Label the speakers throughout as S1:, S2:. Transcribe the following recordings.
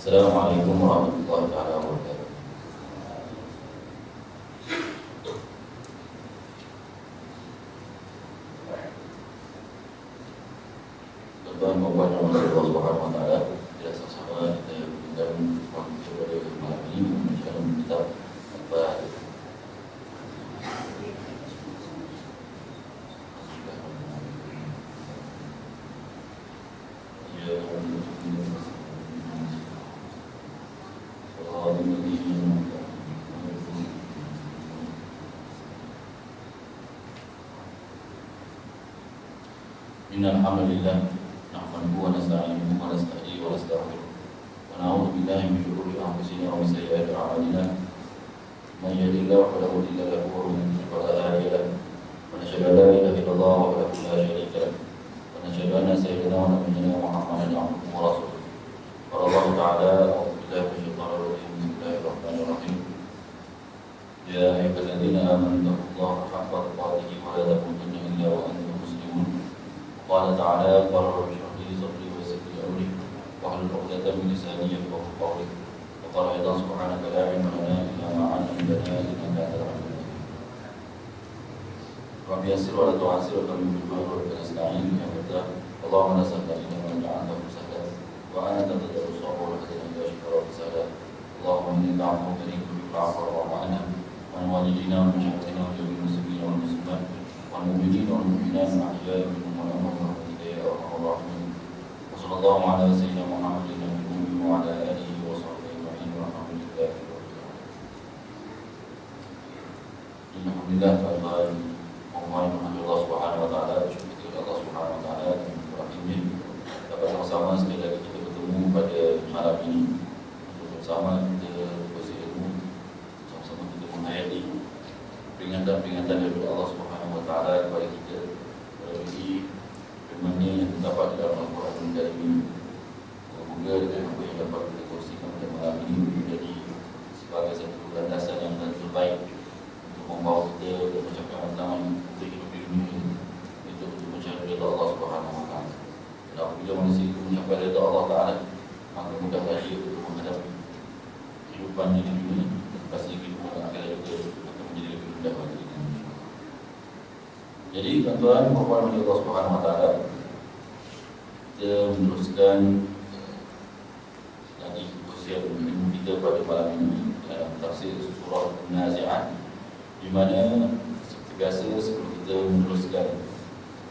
S1: Assalamualaikum warahmatullahi wabarakatuh. Tuan-tuan dan puan yang Allah Subhanahu wa taala, tidak sama-sama kita berikan waktu pada malam ini membacakan kitab Al-Fatihah. Innal hamdalillah nahmaduhu wa nasta'inuhu wa nasta'inu wa nastaghfiruh wa na'udzu billahi min shururi anfusina wa min sayyiati a'malina. Man yahdihillahu fala mudilla lahu wa man yudlil fala hadiya lahu. Wa nashhadu an la ilaha illallah wahdahu la sharika lahu wa nashhadu anna sayyidana wa nabiyyana Muhammadan abduhu wa rasuluh. Qala Allah ta'ala a'udzu billahi minash shaitanir rajim. Bismillahir rahmanir rahim. Ya ayyuhalladzina amanu taqullaha haqqa tuqatih wa la tamutunna illa wa antum muslimun. Qala ta'ala qala rabbi shrah li sadri wa yassir li amri wahlul 'uqdatam min lisani yafqahu qawli. Wa qala aidan subhanaka la 'ilma lana illa ma 'allamtana innaka antal 'alimul hakim. Rabbi yassir wa la tu'assir wa qul wa nasta'in ya Allah. Allahumma la sahla illa ma ja'altahu sahlan wa anta taj'alus sabra hadina ila shifaa sahla. Allahumma innaka 'afuwwun karimun fa'fu 'anna wa an walidina wa mashayikhina wa jami'il muslimina wal muslimat wal mu'minina wal mu'minat al-ahya'i minhum Sallallahu ala sayyidina Muhammadin wa ala alihi wa sahbihi ajma'in walhamdulillah. Alhamdulillah ta'ala mohon Allah Subhanahu wa taala, syukur Allah Subhanahu wa taala dan rahimnya dapat sama-sama sekali lagi kita bertemu pada malam ini untuk bersama kita bersama ilmu, sama-sama kita menghayati peringatan-peringatan dari Allah Subhanahu wa taala kepada kita melalui firman-Nya yang terdapat di dalam Al-Quran Karim ini. Semoga dengan apa yang dapat kita kongsikan pada malam ini menjadi sebagai satu landasan yang terbaik untuk membawa kita ke pencapaian utama untuk hidup di dunia ini, itu untuk mencari redha Allah Subhanahu wa taala. Dan apabila manusia itu mencapai redha Allah Taala, maka mudahlah dia untuk menghadapi kehidupan di dunia ini, dan pasti kehidupan akhirat juga akan menjadi lebih mudah bagi kita. Jadi tuan-tuan dan puan Allah Subhanahu wa taala, kita meneruskan lagi usia ilmu kita pada malam ini dalam tafsir surah An-Nazi'at, di mana seperti biasa sebelum kita meneruskan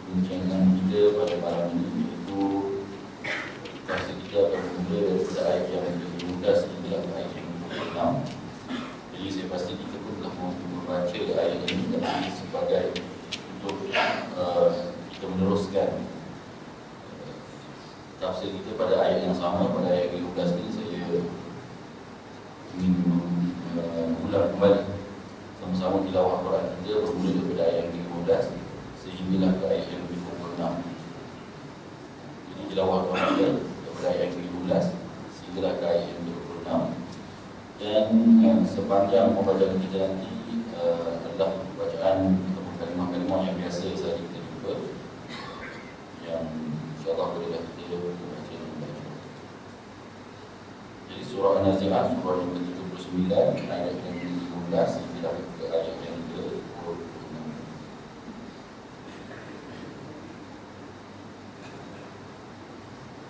S1: perbincangan kita pada malam ini, iaitu tafsir kita akan bermula daripada ayat yang ke-15 hingga ayat yang ke-6. Jadi saya pasti kita pun telah membaca ayat ini, tapi sebagai untuk kita meneruskan tafsir kita pada ayat yang sama, pada ayat 15 ini saya ingin mengulang kembali sama-sama tilawah Quran kita bermula daripada ayat yang 15 sehinggalah ke ayat yang 26. Jadi tilawah Quran kita daripada ayat yang 15 sehinggalah ke ayat yang 26, dan sepanjang pembacaan kita nanti adalah bacaan kalimah-kalimah yang biasa sahaja kita jumpa, yang insyaAllah bolehlah kita baca. Jadi surah An-Nazi'at, surah yang ke-79, ayat yang ke-15 hingga ke ayat yang ke-26.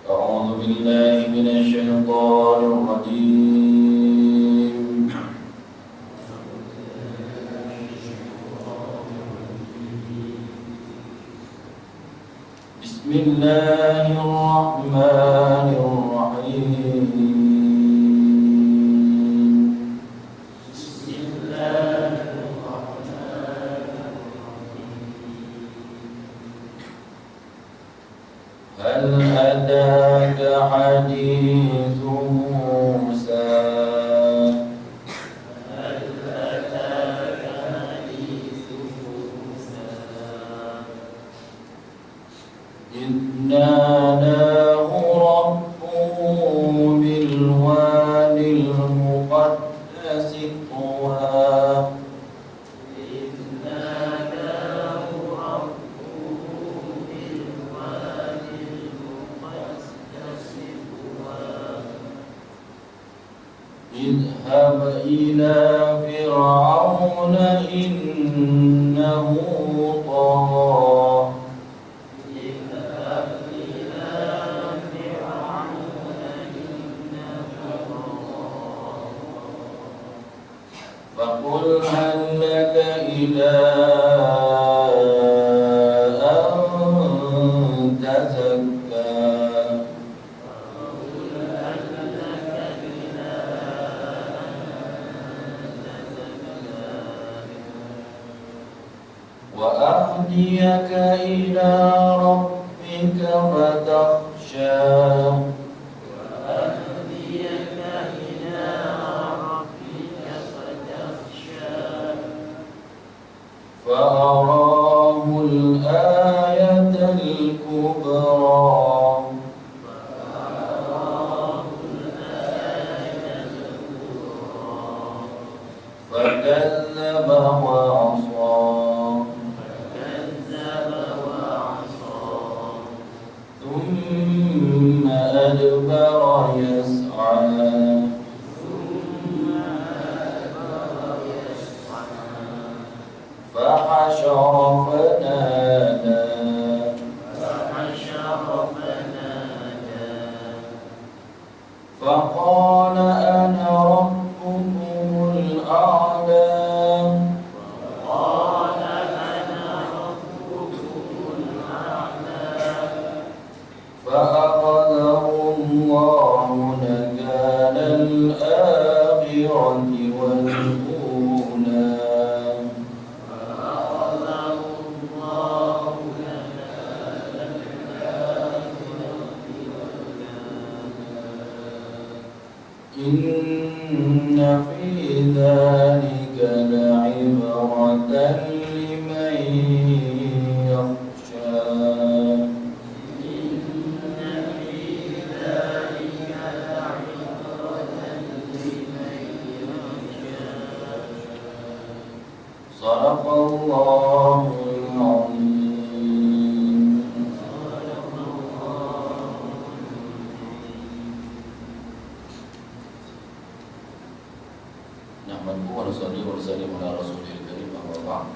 S1: A'udzu billahi minasy syaithanir rajim. Bismillahirrahmanirrahim. Hal ataka hadithu Musa. ناداه ربه اذهب إلى فرعون إنه طغى فقل هل لك إلى أن تزكى وأهديك إلى ربك فتخشى فأراه الآية الكبرى فكذب وعصى ثم أدبر يسعى فحشر فنادى فقال أنا ربكم الأعلى فأخذه الله نكال الآخرة والأولى إن في ذلك لعبرة لمن يخشى صدق الله العظيم. Nahmaduhu wa nusalli wa nusallimu ala rasulil karim amma ba'd.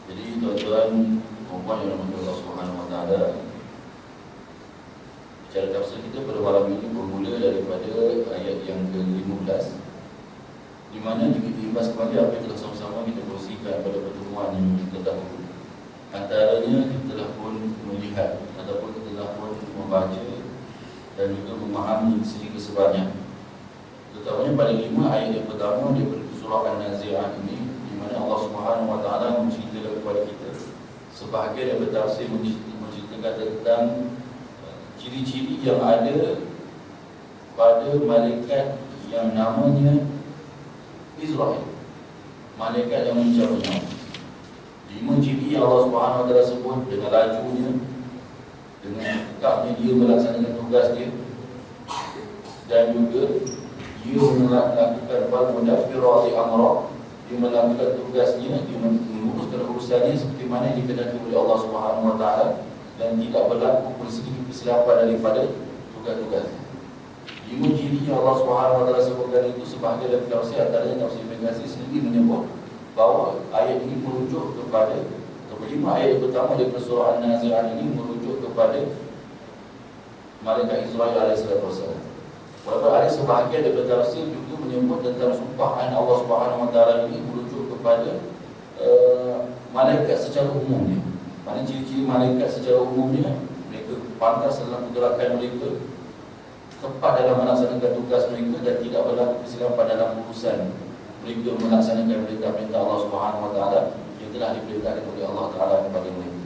S1: Jadi tuan-tuan dan puan yang dirahmati Allah Subhanahu wa taala, cara tafsir kita pada malam ini bermula daripada ayat yang ke-15, di mana jika kita imbas kembali apa yang telah sama-sama kita kongsikan pada pertemuan yang terdahulu. Antaranya kita telah pun melihat ataupun kita telah pun membaca dan juga memahami sedikit sebanyak. Terutamanya pada 5 ayat yang pertama daripada surah An-Nazi'at ini, di mana Allah Subhanahu wa taala menceritakan kepada kita sebahagian yang bertafsir menceritakan tentang ciri-ciri yang ada pada malaikat yang namanya Israel, malaikat yang mencabut nyawa. 5 ciri yang Allah Subhanahu wa taala sebut dengan lajunya, dengan tekapnya dia melaksanakan tugas dia, dan juga dia melakukan fal-mudabbirati amra, dia melakukan tugasnya, dia menguruskan urusannya seperti mana yang dikehendaki oleh Allah Subhanahu wa taala, dan tidak berlaku sedikit kesilapan daripada tugas-tugasnya. 5 ciri yang Allah Subhanahu wa taala sebutkan itu sebahagian dari tafsir, antaranya tafsir Ibn Katsir sendiri menyebut bahawa ayat ini merujuk kepada 5 ayat pertama daripada surah An-Nazi'at ini merujuk kepada malaikat Israel alaihissalatu wassalam. Walaupun ada sebahagian daripada tafsir juga menyebut tentang sumpahan Allah Subhanahu wa taala ini merujuk kepada malaikat secara umumnya. Mana ciri-ciri malaikat secara umumnya, mereka pantas dalam pergerakan mereka, tepat dalam melaksanakan tugas mereka, dan tidak berlaku kesilapan dalam urusan mereka melaksanakan perintah-perintah Allah Subhanahu wa taala yang telah diperintahkan oleh Allah taala kepada mereka.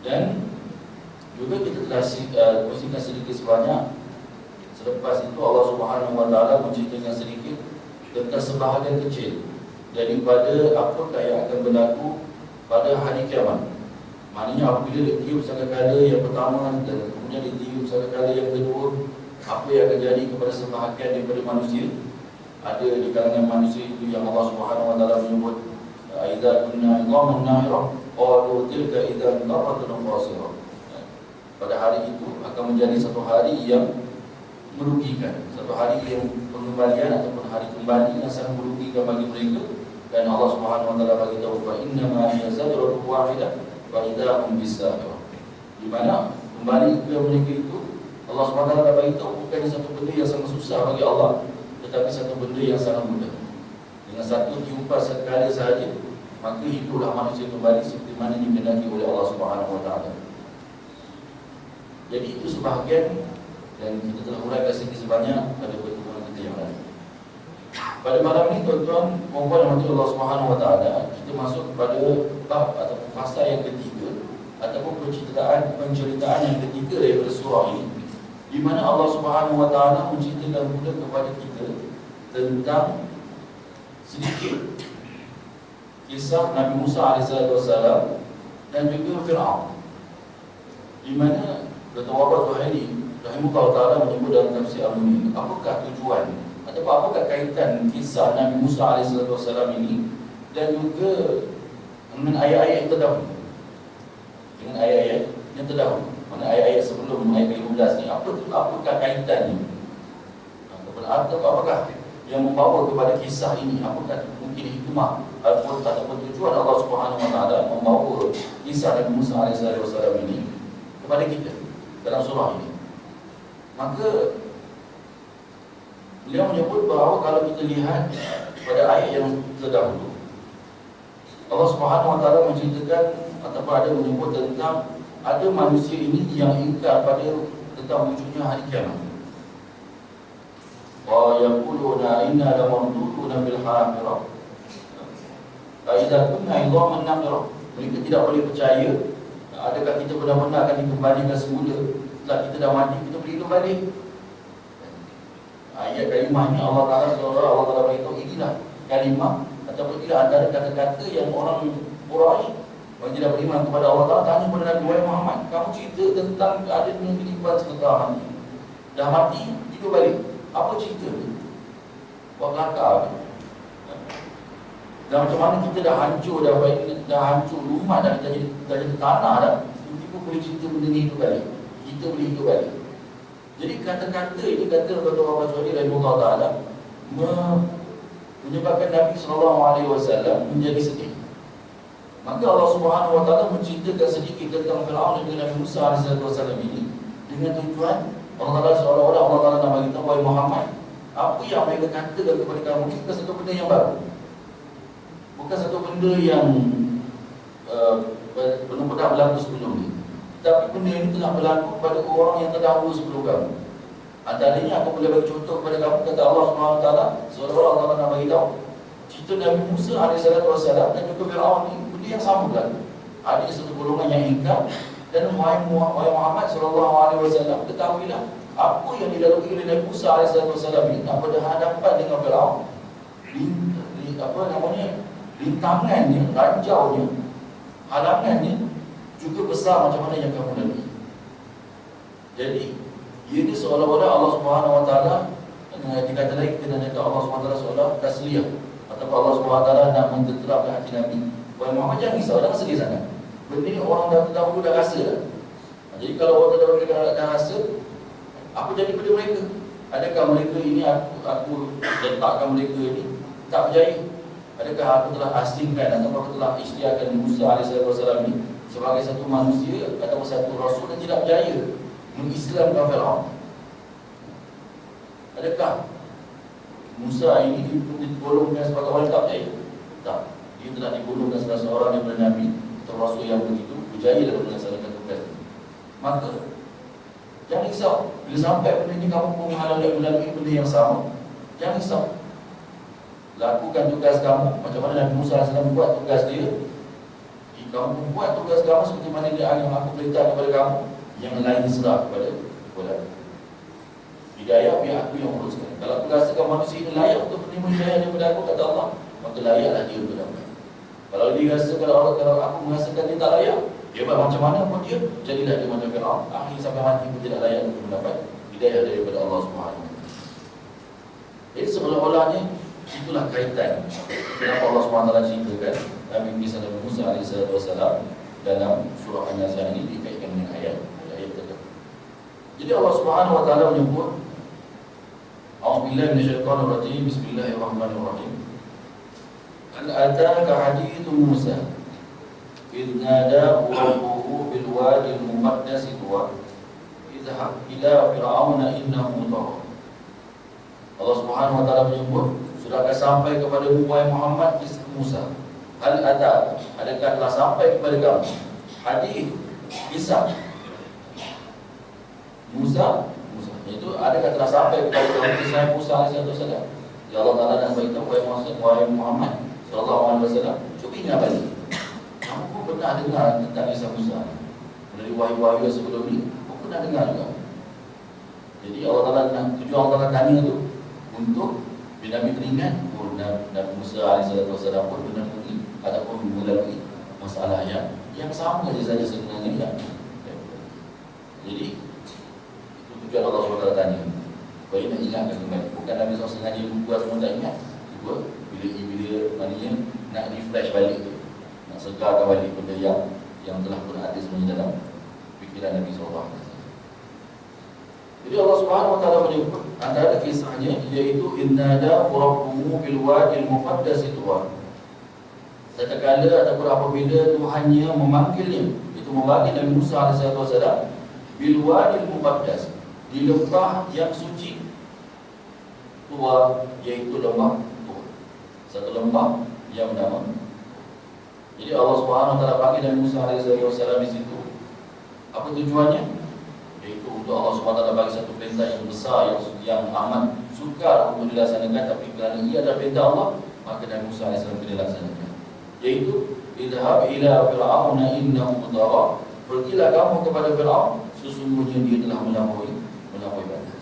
S1: Dan juga kita telah kongsikan sedikit sebanyak. Selepas itu Allah Subhanahu wa taala menceritakan sedikit tentang sebahagian kecil daripada apakah yang akan berlaku pada hari kiamat. Maknanya apabila ditiup sangkakala yang pertama dan kemudian ditiup sangkakala yang kedua, apa yang akan jadi kepada sebahagian daripada manusia. Ada di kalangan manusia itu yang Allah Subhanahu wa taala menyebut idza kunna idhaman nahira qalu tilka idzan darratun khasira. Pada hari itu akan menjadi satu hari yang merugikan, satu hari yang pengembalian ataupun hari kembali yang sangat merugikan bagi mereka. Dan Allah Subhanahu wa taala bagi tahu fa inna ma hiya zajratun wahidah fa idahum bisahirah. Di mana kembali ke mereka itu Allah Subhanahu wa taala bagi tahu bukan satu benda yang sangat susah bagi Allah, tetapi satu benda yang sangat mudah. Dengan satu tiupan sekali sahaja, maka hiduplah manusia kembali seperti mana dikehendaki oleh Allah Subhanahu wa taala. Jadi itu sebahagian, dan kita telah uraikan sedikit sebanyak pada pertemuan kita yang lalu. Pada malam ini tuan-tuan dan puan Allah Subhanahu wa taala, kita masuk pada bab atau fasa yang ketiga ataupun penceritaan yang ketiga daripada surah ini, di mana Allah Subhanahu wa taala menceritakan pula kepada kita tentang sedikit kisah Nabi Musa AS dan juga Fir'aun, di mana Dr. Wahbah Zuhaili rahimahullah ta'ala menyebut dalam tafsir Al-Munir, apakah tujuan atau apakah kaitan kisah Nabi Musa AS ini dan juga dengan ayat-ayat yang terdahulu, dengan ayat-ayat yang terdahulu, mana ayat-ayat sebelum ayat 15 ni, apakah kaitannya, atau apakah yang membawa kepada kisah ini, apakah mungkin hikmah ataupun tujuan Allah Subhanahu wa taala membawa kisah Nabi Musa AS ini kepada kita dalam surah ini. Maka beliau menyebut bahawa kalau kita lihat pada ayat yang terdahulu, Allah Subhanahu wa taala menceritakan ataupun ada menyebut tentang ada manusia ini yang ingkar pada tentang wujudnya hari kiamat. Wa yaquluna inna lamamduduna fil hafirah. Idza kunna idhaman nakhirah. Mereka tidak boleh percaya adakah kita benar-benar akan dikembalikan semula setelah kita dah mati, kita boleh hidup balik. Ayat kalimahnya Allah Ta'ala beritahu, inilah kalimah ataupun inilah antara kata-kata yang orang Quraisy yang tidak beriman kepada Allah Ta'ala tanya kepada Nabi Muhammad, kamu cerita tentang ada kehidupan setelah mati, dah mati hidup balik, apa cerita ni? Buat kelakar ni. Dan macam mana kita dah hancur, dah hancur rumah, dah jadi tanah dah, tiba-tiba boleh cerita benda ni hidup balik, kita boleh hidup balik. Jadi kata-kata ini, kata Dr. Wahbah Zuhaili rahimahullah ta'ala, menyebabkan Nabi SAW menjadi sedih. Maka Allah Subhanahu wa taala menceritakan sedikit tentang Fir'aun dan Nabi Musa SAW ini dengan tujuan Allah Ta'ala seolah-olah Allah Ta'ala nak bagi tahu, wahai Muhammad, apa yang mereka katakan kepada kamu ini bukan satu benda yang baru, bukan satu benda yang benar-benar berlaku sebelum ini, tapi benda ini telah berlaku pada orang yang terdahulu sebelum kamu. Antaranya aku boleh bagi contoh kepada kamu, kata Allah Subhanahu wa taala, seolah-olah Allah Ta'ala nak bagi tahu cerita Nabi Musa AS dan juga Fir'aun ini benda yang sama berlaku. Ada satu golongan yang ingkar, dan wahai Muhammad SAW, ketahuilah apa yang dilalui oleh Nabi Musa AS ini nak berhadapan dengan Fir'aun, rintangannya, ranjaunya, halangannya juga besar macam mana yang kamu lalui. Jadi ini seolah-olah Allah Subhanahu wa taala, dikata lagi kita kata Allah Subhanahu wa taala seolah tasliyah, ataupun Allah Subhanahu wa taala nak mententeramkan hati Nabi. Wahai Muhammad, jangan risau, jangan sedih sangat. Benda ni orang dahulu dah rasa dah. Jadi kalau orang terdahulu dah rasa, apa jadi pada mereka? Adakah mereka ini aku letakkan mereka ini tak percaya? Adakah aku telah asingkan atau aku telah isytiharkan Musa AS ini sebagai satu manusia atau satu rasul yang tidak percaya mengislamkan Fir'aun? Adakah Musa ini digolongkan sebagai orang tak percaya? Tak. Dia telah digolongkan sebagai seorang daripada Nabi atau rasul yang begitu berjaya dalam melaksanakan tugas. Maka jangan risau, bila sampai benda ini kamu pun melalui benda yang sama, jangan risau. Lakukan tugas kamu macam mana Nabi Musa AS buat tugas dia. Kamu buat tugas kamu seperti mana yang aku perintah kepada kamu. Yang lain serah kepada hidayah biar aku yang uruskan. Kalau aku rasakan manusia ini layak untuk menerima hidayah daripada aku, kata Allah, maka layaklah dia untuk dapat. Kalau dia rasa, kalau aku merasakan dia tak layak, dia buat macam mana pun dia, jadilah dia macam Fir'aun, akhir sampai mati pun tidak layak untuk mendapat hidayah daripada Allah Subhanahu. Jadi seolah-olahnya itulah kaitan kenapa Allah SWT ceritakan Nabi Musa AS dalam surah An-Nazi'at ini dikaitkan dengan ayat terdahulu. Jadi Allah Subhanahu wa taala menyebut billahi minasyaitonir rajim. Bismillahirrahmanirrahim. Hal ataka hadithu Musa idh nadahu rabbuhu bil wadil muqaddas tuwa idhhab ila fir'auna innahu tagha. Allah Subhanahu wa taala menyebut, sudahkah sampai kepada wahai Muhammad kisah Musa? Hal ataka, adakah telah sampai kepada kamu hadis kisah Musa? Itu adakah telah sampai kepada kamu kisah Musa alaihissalam? Ya Allah Taala dan beritahu wahai Muhammad sallallahu alaihi wasallam, cuba ingat balik. Kamu pun pernah dengar tentang kisah Musa dari wahyu-wahyu sebelum ini, pun pernah dengar juga. Jadi Allah Taala, tujuan Allah Taala tanya itu untuk bila Nabi teringat, Nabi Musa alaihissalam pun pernah pergi ataupun melalui masalah yang sama saja sebenarnya. Jadi itu tujuan Allah SWT tanya. Supaya nak ingatkan kembali. Bukan Nabi SAW sengaja lupa semua tak ingat. Cuba bila maknanya nak refresh balik tu, nak segarkan balik benda yang telah pun ada sebenarnya dalam fikiran Nabi SAW. Jadi Allah Subhanahu wa taala menyebut antara kisahnya iaitu innada rabbuhu bil wadil muqaddas tuwa. Tatkala ataupun apabila Tuhannya memanggilnya, itu memanggil Nabi Musa alaihissalam bil wadil muqaddas, di lembah yang suci Tuwa, iaitu lembah Tuwa, satu lembah yang bernama. Jadi Allah Subhanahu wa taala panggil Nabi Musa alaihissalam di situ. Apa tujuannya? Iaitu untuk Allah SWT bagi satu perintah yang besar, yang amat sukar untuk dilaksanakan, tapi kerana ia adalah perintah Allah, maka Nabi Musa AS dilaksanakan. Iaitu idhhab ila fir'auna innahu tagha, pergilah kamu kepada Fir'aun, sesungguhnya dia telah melampaui batas.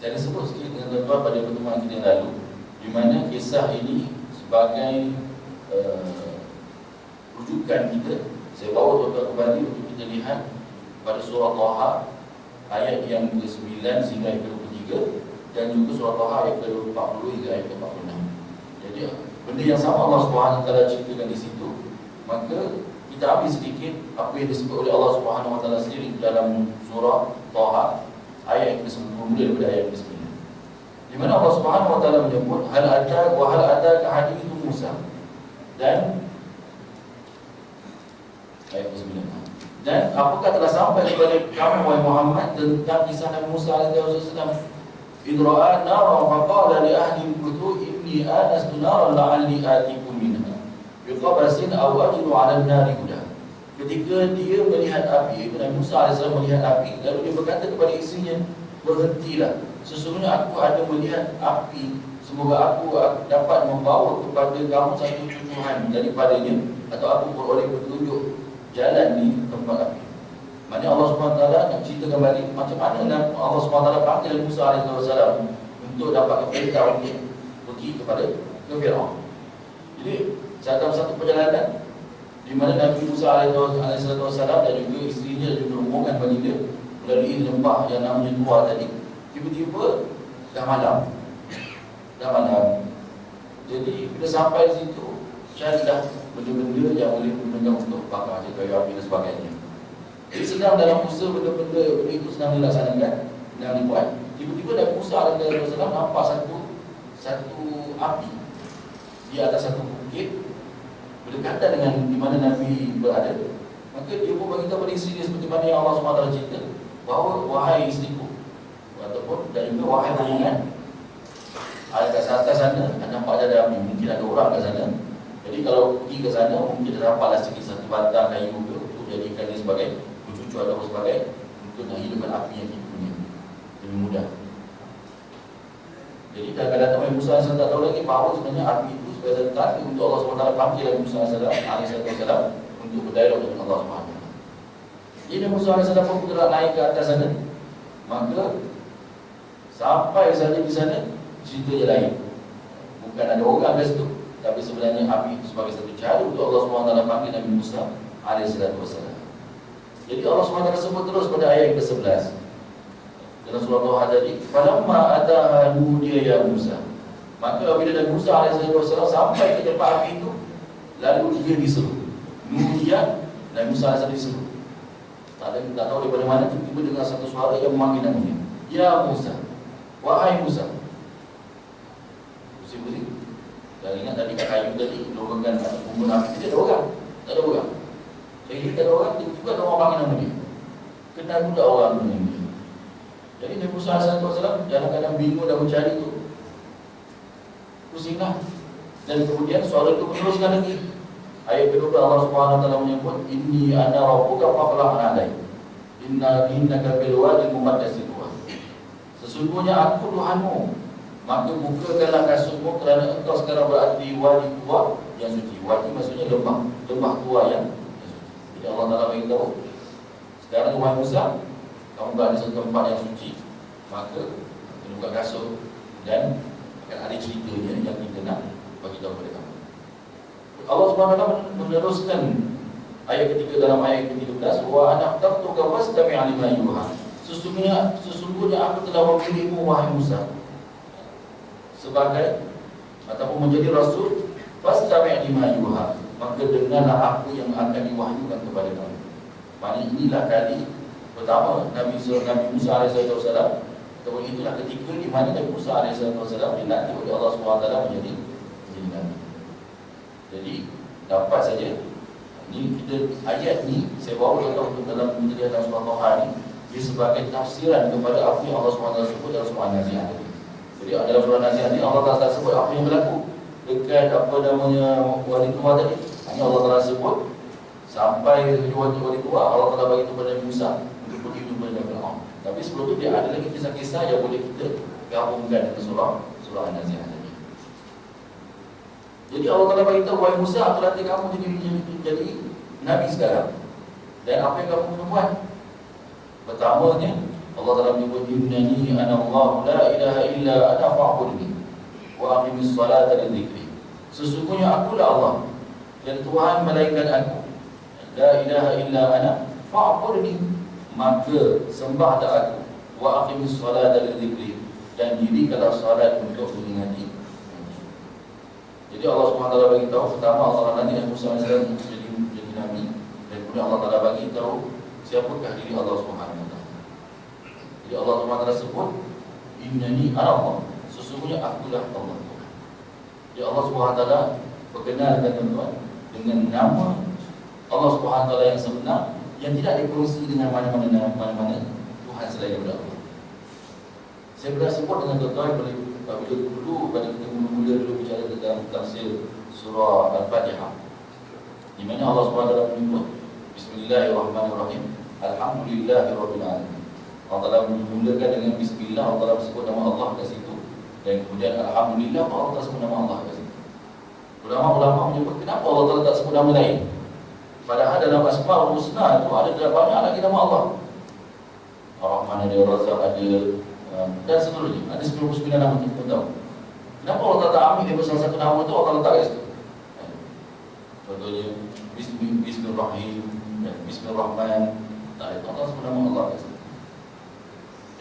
S1: Saya sebut sikit dengan tuan-tuan pada pertemuan kita yang lalu, di mana kisah ini sebagai rujukan kita. Saya bawa tuan-tuan kembali untuk kita lihat pada surah Taha ayat yang ke-9 sehingga ayat ke-23, dan juga surah Taha ayat ke-40 hingga ayat ke-46. Jadi benda yang sama Allah Subhanahu wa taala ceritakan di situ. Maka kita ambil sedikit apa yang disebut oleh Allah Subhanahu wa taala sendiri dalam surah Taha ayat yang ke-10 daripada ayat ke-9, di mana Allah Subhanahu wa taala menyebut hal ataka hadithu Musa, dan ayat ke-9, dan apakah telah sampai kepada kamu wahai Muhammad tentang kisah Nabi Musa alaihissalam idra'a nara faqala li ahli al-kutu inni anastu naran la'alli atikum minha biqabasin aw ajidu 'ala an-nari huda. Ketika dia melihat api, Nabi Musa alaihissalam melihat api, lalu dia berkata kepada isinya, berhentilah, sesungguhnya aku ada melihat api, semoga aku dapat membawa kepada kamu satu cucuhan daripadanya, atau aku beroleh petunjuk jalan di tempat api. Maknanya Allah SWT nak ceritakan balik macam mana Allah SWT panggil Musa AS untuk dapat perintah untuk pergi ke Fir'aun. Jadi dalam satu perjalanan di mana Nabi Musa AS dan juga isterinya juga rombongan baginda melalui lembah yang namanya Tuwa tadi, tiba-tiba dah malam. Jadi bila sampai di situ, carilah benda-benda yang boleh digunakan untuk bakar, kayu api dan sebagainya. Jadi senang dalam usaha benda-benda itu senang dilaksanakan, senang dibuat. Tiba-tiba Nabi Musa AS nampak satu api di atas satu bukit berdekatan dengan di mana Nabi berada. Maka dia pun beritahu pada isteri dia seperti mana yang Allah SWT cerita, bahawa wahai isteriku, ataupun dan juga wahai rombongan, ada kat atas sana nampak ada api, mungkin ada orang kat sana. Jadi kalau pergi ke sana, mungkin kita dapatlah sedikit satu batang kayu ke, untuk jadikan dia sebagai cucu atau sebagai untuk nak hidupkan api yang kita punya lebih mudah. Jadi kadang-kadang Nabi Musa AS tak tahu lagi bahawa sebenarnya api itu sebagai satu tanda untuk Allah SWT panggil Nabi Musa AS untuk berdialog dengan Allah SWT. Jadi Nabi Musa AS pun bergerak naik ke atas sana. Maka sampai saja di sana, cerita je lain. Bukan ada orang kat situ, tapi sebenarnya api itu sebagai satu cara untuk Allah SWT panggil Nabi Musa AS. Jadi Allah SWT sebut terus pada ayat ke-11 dalam surah Taha tadi, falamma ataha nudiya ya Musa. Maka apabila Nabi Musa AS sampai ke tempat api itu, lalu dia diseru. Nudiya, Nabi Musa AS diseru. Tak tahu daripada mana, tiba-tiba dengan satu suara yang memanggil namanya, ya Musa, wahai Musa. Kalau ingat tadi kat kayu tadi, longgarkan kumpul api, tidak ada orang. Tak ada orang. Jadi tak ada orang, juga ada orang panggil nama dia. Kenal pula orang ni. Jadi Nabi Musa AS dalam keadaan bingung dan mencari tu, pusinglah. Dan kemudian suara itu meneruskan lagi. Ayat kedua Allah Subhanahu Wa Taala menyebut, Inni ana rabbuka faqla alai. Innaka bil wadi muqaddas tuwa. Sesungguhnya aku Tuhanmu, maka bukakanlah kasutmu kerana engkau sekarang berada di wadi tua yang suci. Wadi maksudnya lembah tua yang suci. Jadi Allah Taala beritahu, sekarang wahai Musa, kamu berada di satu tempat yang suci, maka kita buka kasut dan akan ada ceritanya yang kita nak bagi tahu kepada kamu. Allah Subhanahu Wa Taala meneruskan ayat ketiga dalam ayat ke-13, wa ana aqtartuka fastami' lima yuha. Sesungguhnya aku telah memilihmu wahai Musa sebagai ataupun menjadi rasul, fastami' lima yuha, maka dengarlah aku yang akan diwahyukan kepada kamu. Maknanya inilah kali pertama Nabi Musa AS, ataupun itulah ketika di mana Nabi Musa AS dilantik oleh Allah SWT menjadi Nabi. Jadi dapat saja ni kita ayat ni saya bawa dalam menjadi dalam surah Taha ni, dia sebagai tafsiran kepada apa yang Allah SWT sebut dalam surah Nazi'at tadi. Jadi dalam surah Nazi'at ni Allah Taala sebut apa yang berlaku dekat apa namanya wali tua tadi. Hanya Allah Taala sebut sampai wali tua, Allah Taala bagi kepada Nabi Musa untuk pergi jumpa dengan Firaun. Tapi sebelum tu dia ada lagi kisah-kisah yang boleh kita gabungkan dengan surah Nazi'at tadi. Jadi Allah Taala beritahu, wahai Musa, aku latih kamu jadi Nabi sekarang. Dan apa yang kamu kena buat? Pertamanya Allah Taala menyebut, Innani ana Allah la ilaha illa ana fa'budni wa aqimis salata li dzikri. Sesungguhnya akulah Allah dan Tuhan melainkan aku. La ilaha illa ana fa'budni, maka sembahlah aku, wa aqimis salata li dzikri, dan dirikanlah salat untuk mengingati. Jadi Allah SWT bagi tahu, pertama Allah Taala nanti Nabi Musa AS jadi Nabi, dan kemudian Allah Taala bagi tahu siapakah diri Allah SWT. Jadi Allah SWT sebut, Innani ana Allah, sesungguhnya akulah Allah. Jadi Allah SWT perkenalkan tuan-tuan dengan nama Allah SWT yang sebenar, yang tidak dikongsi dengan mana-mana Tuhan selain daripada Allah. Saya pernah sebut dengan tuan-tuan bila dulu pada kita mula dulu bicara tentang tafsir surah Al-Fatihah, di mana Allah SWT menyebut Bismillahirrahmanirrahim, Alhamdulillahirabbil alamin. Allah Taala memulakan dengan bismillah, Allah Taala sebut nama Allah kat situ, dan kemudian alhamdulillah Allah Taala sebut nama Allah kat situ. Ulama-ulama menyebut kenapa Allah Taala tak sebut nama lain, padahal dalam Asmaul Husna itu ada banyak lagi nama Allah. Ar-Rahman ada, Ar-Razzaq ada, dan seterusnya. Ada 99 nama kita pun tahu. Kenapa Allah tak ambil daripada salah satu nama tu Allah letak kat situ? Contohnya Bismillahirrahmanirrahim, Bismillahirrahman, tak ada, Allah sebut nama Allah kat situ.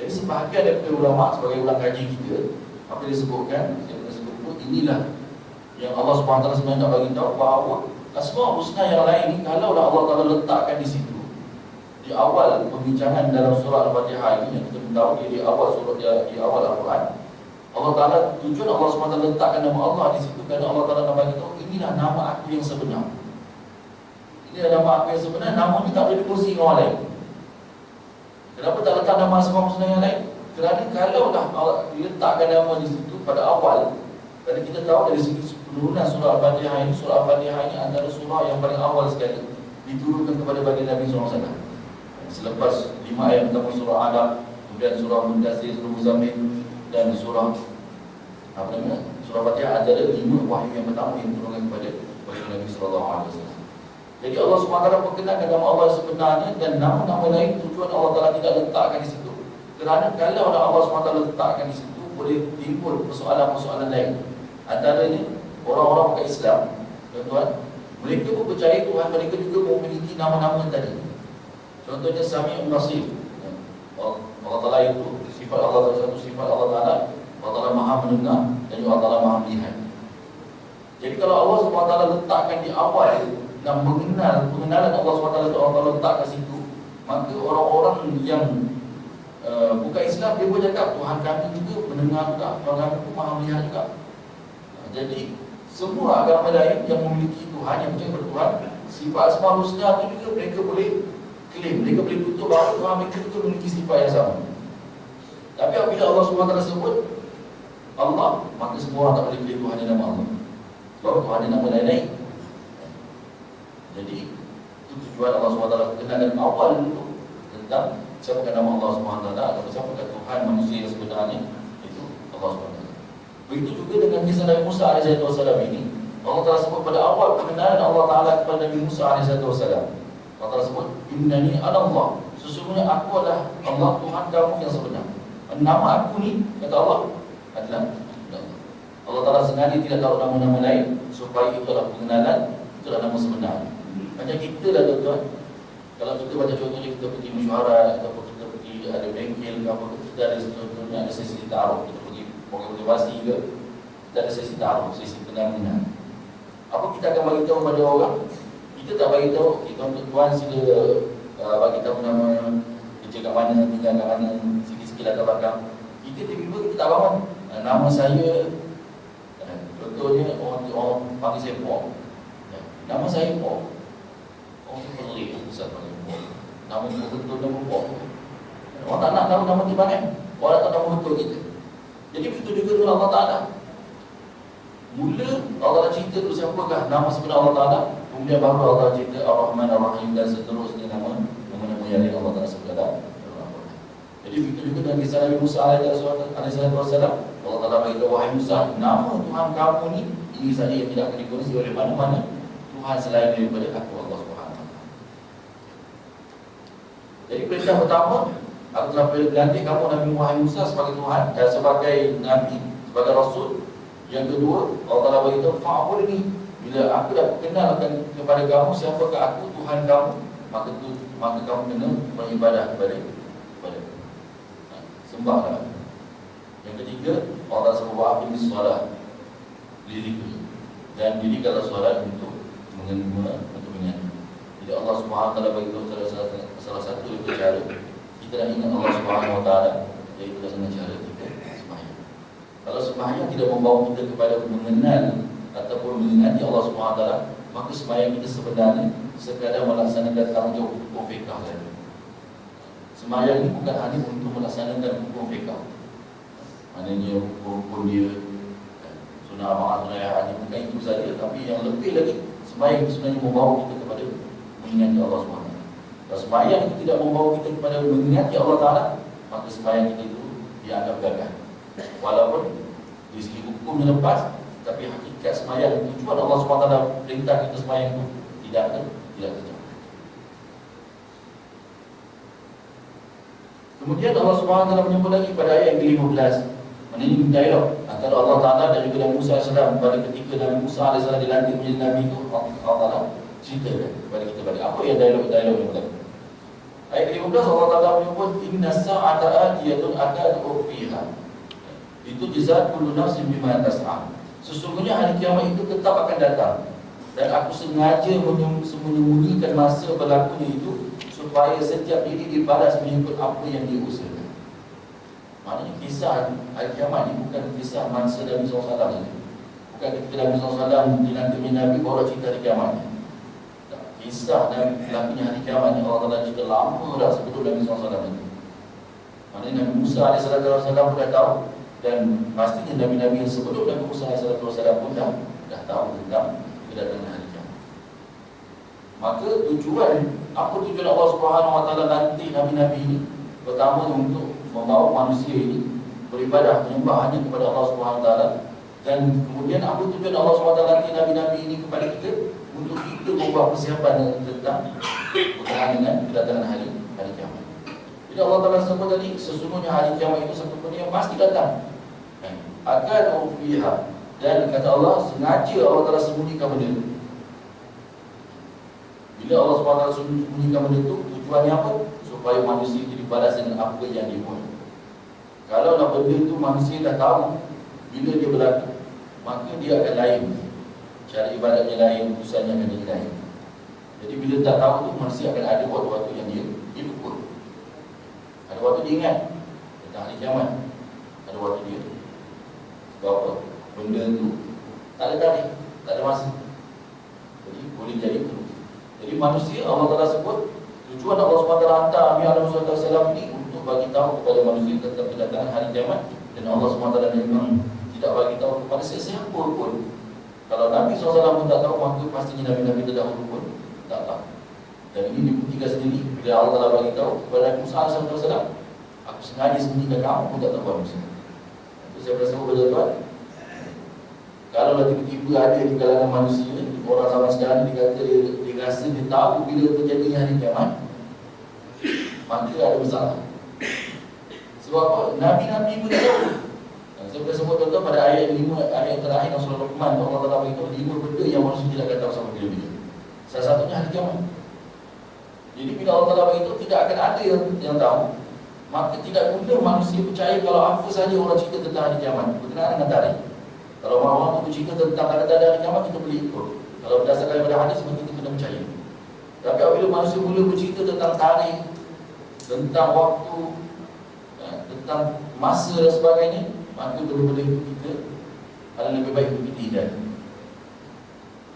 S1: Jadi sebahagian daripada ulama sebagai ulang kaji kita, apa dia sebutkan, saya pernah sebut tu, inilah yang Allah SWT sebenarnya nak bagi tahu bahawa Asmaul Husna yang lain ni, kalau Allah Taala letakkan di situ di awal pembincangan dalam surah Al-Fatihah ini, yang kita tahu dia di awal surah, di awal Al-Quran, Allah Taala tujuan Allah SWT letakkan nama Allah di situ kerana Allah Taala nak bagi tahu inilah nama aku yang sebenar. Inilah nama aku yang sebenar. Nama ni tak boleh dikongsi dengan orang lain. Kenapa tak letak nama Asmaul Husna yang lain? Kerana kalau dah diletakkan nama di situ pada awal, kerana kita tahu dari segi penurunan surah Al-Fatihah ini, surah Al-Fatihah ini antara surah yang paling awal sekali diturunkan kepada baginda Nabi SAW. Selepas 5 ayat pertama surah Alaq, kemudian surah Mudaththir, surah Muzammil, dan surah surah Fatihah, antara 5 wahyu yang pertama yang diturunkan kepada Nabi SAW. Jadi Allah SWT perkenalkan nama Allah sebenarnya, dan nama-nama lain tujuan Allah Taala tidak letakkan di situ. Kerana kalau Allah SWT letakkan di situ, boleh timbul persoalan-persoalan lain. Antaranya orang-orang bukan Islam, tuan-tuan, mereka pun percaya Tuhan mereka juga memiliki nama-nama tadi. Contohnya Sami'un Basir. Allah Taala itu sifat Allah Taala, satu sifat Allah Taala, Allah Taala Maha mendengar dan juga Allah Taala Maha melihat. Jadi kalau Allah SWT letakkan di awal dan pengenalan Allah SWT Allah Taala letak kat situ, maka orang-orang yang bukan Islam dia pun cakap Tuhan kami juga mendengar juga, Tuhan kami pun Maha melihat juga. Jadi Semua agama lain yang memiliki Tuhan, yang percaya kepada Tuhan, sifat Asmaul Husna itu juga mereka boleh klaim, mereka boleh tutup bahawa Tuhan mereka juga memiliki sifat yang sama. Tapi apabila Allah SWT sebut Allah, maka semua orang tak boleh klaim Tuhan yang nama Allah, sebab Tuhan yang nama lain-lain. Jadi itu tujuan Allah SWT perkenalan awal dulu tentang siapakah nama Allah SWT atau siapakah Tuhan manusia yang sebenarnya, itu Allah SWT. Begitu juga dengan kisah Nabi Musa AS ini. Allah Ta'ala sebut pada awal perkenalan Allah Ta'ala kepada Nabi Musa AS. Allah Ta'ala sebut, Innani Allah, sesungguhnya aku adalah Allah, Tuhan kamu yang sebenar. Nama aku ni, kata Allah, adalah Allah Ta'ala sengaja tidak tahu nama-nama lain, supaya itu adalah pengenalan, itu adalah nama sebenar. Macam kita lah tuan-tuan, kalau kita baca contohnya, kita pergi mesyuarat ataupun kita pergi ada bengkel, kita ada contohnya ada sesi ta'aruf, kita pergi program motivasi ke, kita ada sesi ta'aruf, sesi kenal-kenal. Apa kita akan bagi tahu pada orang? Kita tak bagi tahu, kita tuan sila bagi tahu nama kerja kat mana, tinggal kat mana, sikit-sikit latar belakang. Kita tiba-tiba kita tak bangun. Nama saya, contohnya orang panggil saya Pok. Nama saya Pok. Orang tu pelik, Ustaz panggil Pok. Nama betul nama Pok. Orang tak nak tahu nama timbangan, orang tak tahu nama betul kita. Jadi begitu juga dengan Allah Ta'ala. Mula Allah Ta'ala cerita tu siapakah nama sebenar Allah Ta'ala, kemudian baru Allah Ta'ala cerita Ar-Rahman Ar-Rahim dan seterusnya nama-nama yang lain Allah Ta'ala sebut dalam Al-Quran. Jadi begitu juga dengan kisah Nabi Musa AS, Allah Ta'ala beritahu, wahai Musa, nama Tuhan kamu ni ini saja yang tidak akan dikoreksi oleh mana-mana Tuhan selain daripada aku, Allah SWT. Jadi perintah pertama, aku telah berganti kamu Nabi Muhammad Musa sebagai Tuhan dan sebagai Nabi, sebagai Rasul. Yang kedua, Allah Ta'ala beritahu, fa'bud ni, bila aku dah kenalkan kepada kamu siapakah aku, Tuhan kamu, maka kamu kena beribadah kepada sembahlah. Yang ketiga, Allah Ta'ala sebut wa'aqimis solat lidhikri, dan dirikanlah solat untuk mengingat. Jadi Allah SWT beritahu salah satu cara kita nak ingat Allah SWT, iaitu dengan cara kita sembahyang. Kalau sembahyang tidak membawa kita kepada mengenal ataupun mengingati Allah SWT, maka sembahyang kita sebenarnya sekadar melaksanakan tanggungjawab hukum fiqah saja. Sembahyang ini bukan hanya untuk melaksanakan hukum fiqah, maknanya hukum dia sunnah amal, sunnah haji, bukan itu saja. Tapi yang lebih lagi, sembahyang itu sebenarnya membawa kita kepada mengingati Allah SWT. Kalau sembahyang itu tidak membawa kita kepada mengingati Allah Ta'ala, maka sembahyang kita itu dianggap gagal. Walaupun dari segi hukumnya lepas, tapi hakikat sembahyang, tujuan Allah SWT perintah kita sembahyang itu tidak tercapai. Kemudian Allah SWT menyebut lagi pada ayat yang ke-15, ini dialog antara Allah Ta'ala dan juga Nabi Musa AS. Pada ketika Nabi Musa AS dilantik menjadi Nabi itu, Allah Ta'ala ceritakan kepada kita pada apa yang dialog-dialog yang berlaku. Ayat ke-15 Allah Ta'ala menyebut, Inna sa'ata atiyatun akadu fiha, itu jazat kullu nafsin bima tas'a. Sesungguhnya hari kiamat itu tetap akan datang, dan aku sengaja menyembunyikan masa berlakunya itu supaya setiap diri dibalas mengikut apa yang dia usahakan. Maknanya kisah hari kiamat ini bukan kisah masa Nabi SAW saja. Bukan ketika Nabi SAW dilantik Nabi baru cerita hari kiamatnya. Kisah Nabi berlakunya hari kiamatnya Allah Ta'ala cerita lama dah sebelum Nabi SAW itu. Maknanya Nabi Musa AS pun dah tahu, dan pastinya Nabi-Nabi yang sebelum Nabi Musa AS pun dah tahu tentang kedatangan hari kiamat. Maka apa tujuan Allah SWT lantik Nabi-Nabi ini? Pertama, untuk membawa manusia ini beribadah, menyembah hanya kepada Allah SWT. Dan kemudian apa tujuan Allah SWT lantik Nabi-Nabi ini kepada kita? Untuk kita membuat persiapan tentang berkenaan dengan kedatangan hari kiamat. Jadi Allah Ta'ala sebut tadi, sesungguhnya hari kiamat itu satu benda yang pasti datang. Akan fiha, dan kata Allah, sengaja Allah Ta'ala sembunyikan benda itu. Bila Allah SWT sembunyikan benda itu, tujuannya apa? Supaya manusia itu dibalas dengan apa yang dia buat. Kalau lah benda itu manusia dah tahu, bila dia berlaku, maka dia akan lain, cara ibadatnya lain, urusannya akan jadi lain. Jadi bila tak tahu tu, manusia akan ada waktu-waktu yang dia lupa. Ada waktu dia ingat tentang hari kiamat, ada waktu dia sebab apa? Benda tu tak ada tarikh. tak ada masa. Jadi boleh jadi itu. Jadi manusia Allah Ta'ala sebut tujuan Allah SWT hantar Nabi Muhammad SAW ini untuk bagi tahu kepada manusia tentang kedatangan hari kiamat. Dan Allah SWT memang tidak bagi tahu kepada sesiapa pun. Kalau Nabi SAW pun tak tahu, maka pastinya Nabi-Nabi terdahulu pun tak tahu. Dan ini dibuktikan sendiri bila Allah Ta'ala bagi tahu kepada Nabi Musa SAW, aku sengaja sembunyikan kamu pun tak tahu Musa. Itu saya berasa betul-betul. Kalau tiba-tiba ada di kalangan manusia, orang zaman sekarang dikata dia rasa dia tahu bila terjadi hari kiamat, maka ada masalah. Sebab apa? Nabi-Nabi pun tak tahu. Saya boleh sebut contoh pada ayat 5, ayat terakhir dalam surah Luqman, Allah Ta'ala beritahu 5 benda yang manusia tidak akan tahu sampai bila-bila. Salah satunya hari kiamat. Jadi bila Allah Ta'ala beritahu tidak akan ada yang tahu, maka tidak guna manusia percaya kalau apa saja orang cerita tentang hari kiamat berkenaan dengan tarikh. Kalau orang tu bercerita tentang tanda-tanda hari kiamat, kita boleh ikut. Kalau berdasarkan daripada hadis, maka kita kena percaya. Tapi apabila manusia mula bercerita tentang tarikh, tentang waktu, tentang masa dan sebagainya, maka benda-benda itu kita ada lebih baik untuk kita hindari.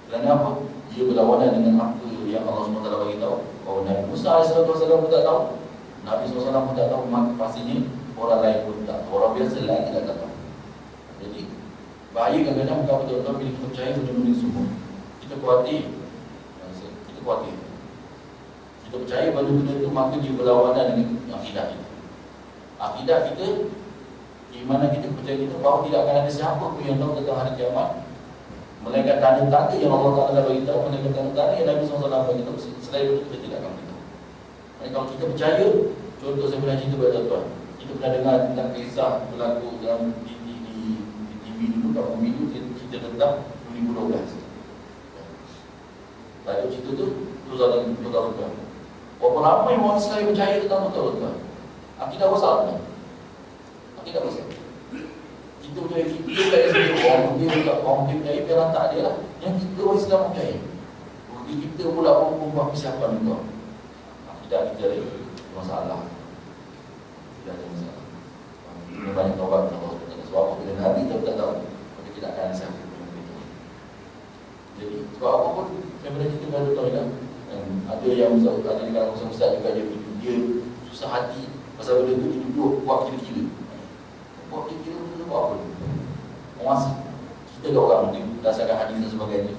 S1: Kerana apa? Ia berlawanan dengan apa yang Allah SWT bagi tahu. Kalau Nabi Musa AS pun tak tahu, Nabi SAW pun tak tahu, maka pastinya orang lain pun tak tahu. Orang biasa lain tidak tahu. Jadi bahaya kadang-kadang bukan betul-betul bila kita percaya benda-benda semua. Kita khawatir. Kita percaya benda-benda itu, maka dia berlawanan dengan akidah kita. Akidah kita, di mana kita percaya kita bahawa tidak akan ada siapa pun yang tahu tentang hari kiamat, melainkan tanda-tanda yang Allah Ta'ala bagi tahu, melainkan tanda-tanda yang Nabi SAW bagi tahu. Selain itu kita tidak akan beritahu. Jadi kalau kita percaya, contoh saya pernah cerita kepada tuan, kita pernah dengar tentang kisah berlaku dalam TV dulu, kat bumi dulu, cerita tentang 2012. Tajuk cerita tu tuan-tuan. Berapa ramai orang sekali percaya tentang tuan-tuan. Akidah besar kan? Akidah besar. Kita percaya kita percaya sendiri. Orang mungkin percaya, biarlah tak ada lah. Yang kita orang Islam percaya. Bagi kita pula perempuan persiapan juga. Akidah kita ada masalah. Tidak ada masalah. Kita banyak taubat kepada Allah SWT. Sebab apa? Bila Nabi tak tahu, maka tidak akan ada siapa pun yang beritahu. Jadi sebab apa pun, saya pernah cerita pada tuan kan, ada yang ada di kalangan besar juga, dia susah hati pasal benda tu, dia duduk buat kira-kira. Buat kira-kira tu buat apa? Menguasai. Kita ada orang mungkin berdasarkan hadis dan sebagainya.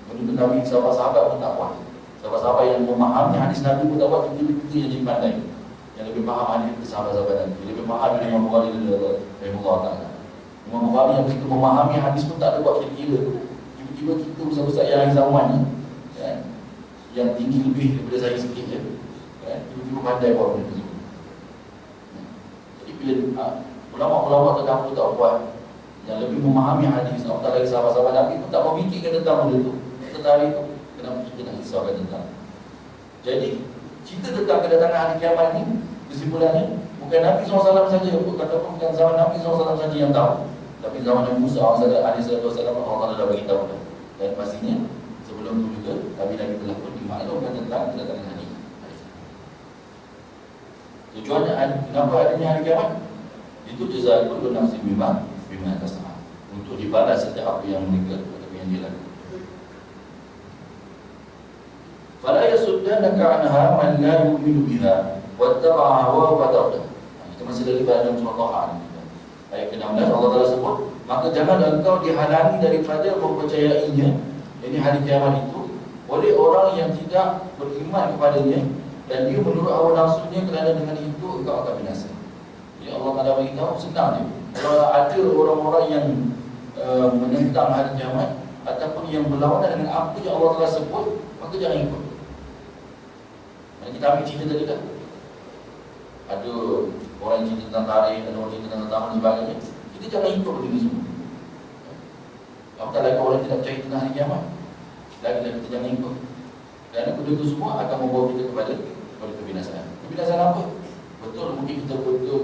S1: Benda Nabi, sahabat-sahabat pun tak buat. Sahabat-sahabat yang memahami hadis Nabi pun tak buat. Kita yang jadi pandai, yang lebih faham hadis ke sahabat-sahabat Nabi, lebih faham dengan Imam Bukhari dan Rahimahullah Ta'ala. Imam Bukhari yang begitu memahami hadis pun tak ada buat kira-kira. Tiba-tiba kita besar-besar yang zaman ni, kan, yang tinggi lebih daripada saya sikit je, kan, tiba-tiba pandai buat benda tu. Jadi bila ulama-ulama terdahulu tak buat, yang lebih memahami hadis, apatah lagi sahabat-sahabat Nabi pun tak memikirkan tentang benda tu, tentang hari tu, kenapa kita nak risaukan tentang. Jadi cerita tentang kedatangan hari kiamat ni, kesimpulannya bukan Nabi SAW saja, bukan zaman Nabi SAW saja yang tahu, tapi zaman Nabi Musa AS Allah dah bagi tahu dah. Dan pastinya sebelum itu juga Nabi-Nabi telah pun dimaklumkan tentang kedatangan hari. Tujuannya kenapa adanya hari kiamat? Itu jazaa'ul nafsi bima kasabah, untuk dibalas setiap apa yang mereka atau yang dia lakukan. Fala yasuddannaka anha man la yu'minu biha wattaba'a hawa fatawda. Kita masih lagi pada surah Taha ni. Ayat ke-16 Allah Ta'ala sebut, maka jangan engkau dihalangi daripada mempercayainya, ini hari kiamat itu, oleh orang yang tidak beriman kepadanya, dan dia menurut hawa nafsunya, kerana dengan itu engkau akan binasa. Jadi Allah Ta'ala beritahu senang dia. Kalau ada orang-orang yang menentang hari kiamat ataupun yang berlawanan dengan apa yang Allah Ta'ala sebut, maka jangan ikut. Kita ambil cerita tadi kan, ada orang yang cerita tentang tarikh, ada orang cerita tentang tahun dan sebagainya. Kita jangan ikut benda ini semua. Apatah lagi orang tidak percaya tentang hari kiamat, lagi-lagi kita jangan ikut. Kerana benda itu semua akan membawa kita kepada kebinasaan. Kebinasaan apa? Betul, mungkin kita betul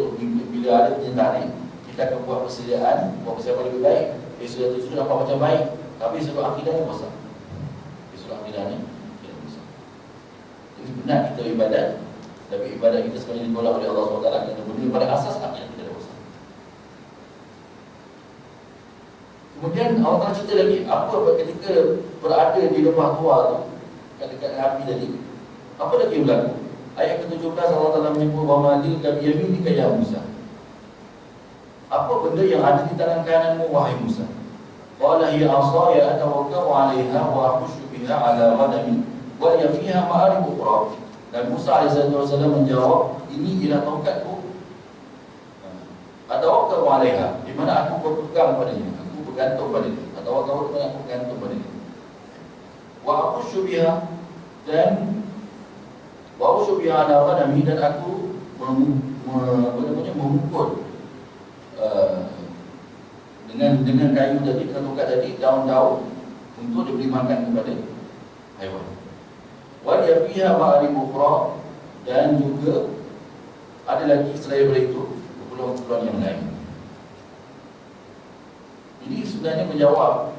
S1: bila ada tarikh, kita akan buat persediaan, buat persiapan lebih baik. Sudah nampak macam baik, tapi sudut akidahnya besar. Sudut akidahnya tidak besar. Jadi benar kita ibadat, tapi ibadat kita sebenarnya ditolak oleh Allah SWT, kerana benda pada asas akidah kita dah besar. Kemudian Allah Ta'ala cerita lagi, apa ketika berada di lembah tua tu, dekat api tadi, apa lagi berlaku? Ayat ke-17 Allah Ta'ala menyebut bahawa tilka biyaminika ya Musa. Apa benda yang ada di tangan kananmu wahai Musa? Qala hiya asaya atawakkau 'alaiha wa ahushu biha 'ala ghadami wa hiya fiha ma'arib ukhra. Dan Musa alaihi wasallam menjawab, ini ialah tongkatku atawakkau 'alaiha, di mana aku berpegang padanya, aku bergantung padanya, atawakkau di mana aku bergantung padanya. Wa ahushu biha, dan wa ahushu biha 'ala ghadami, dan aku memukul dengan kayu tadi, dengan tongkat tadi, daun-daun untuk diberi makan kepada haiwan. Wa ya fiha ma'arib ukhra, dan juga ada lagi selain daripada itu keperluan-keperluan yang lain. Ini sebenarnya menjawab,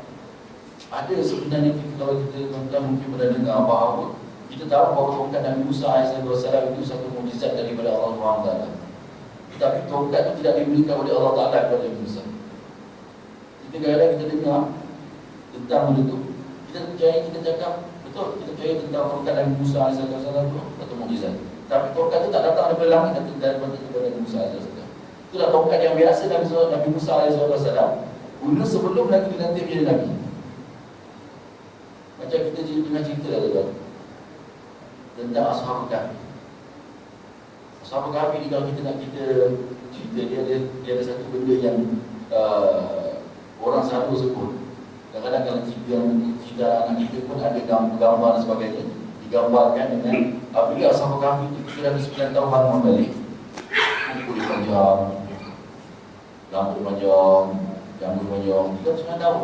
S1: ada sebenarnya kalau kita tuan-tuan mungkin pernah dengar bahawa kita tahu bahawa tongkat Nabi Musa AS itu satu mukjizat daripada Allah SWT. Tetapi tongkat itu tidak diberikan oleh Allah Ta'ala kepada Nabi Musa. Kita kadang-kadang kita dengar tentang benda itu, kita percaya, kita cakap betul, kita percaya tentang tongkat Nabi Musa AS itu satu mukjizat. Tapi tongkat itu tak datang daripada langit, daripada Nabi Musa AS. Itulah tongkat yang biasa Nabi Musa AS guna sebelum lagi dilantik menjadi Nabi. Macam kita pernah cerita lah tentang Ashabul Kahfi. Ashabul Kahfi ni kalau kita nak cerita, dia ada satu benda yang orang selalu sebut. Kadang-kadang kalau cerita anak kita pun ada gambar dan sebagainya, digambarkan dengan apabila Ashabul Kahfi itu kira 9 tahun bangun balik, kumpul panjang, rambut panjang, janggut panjang, 9 tahun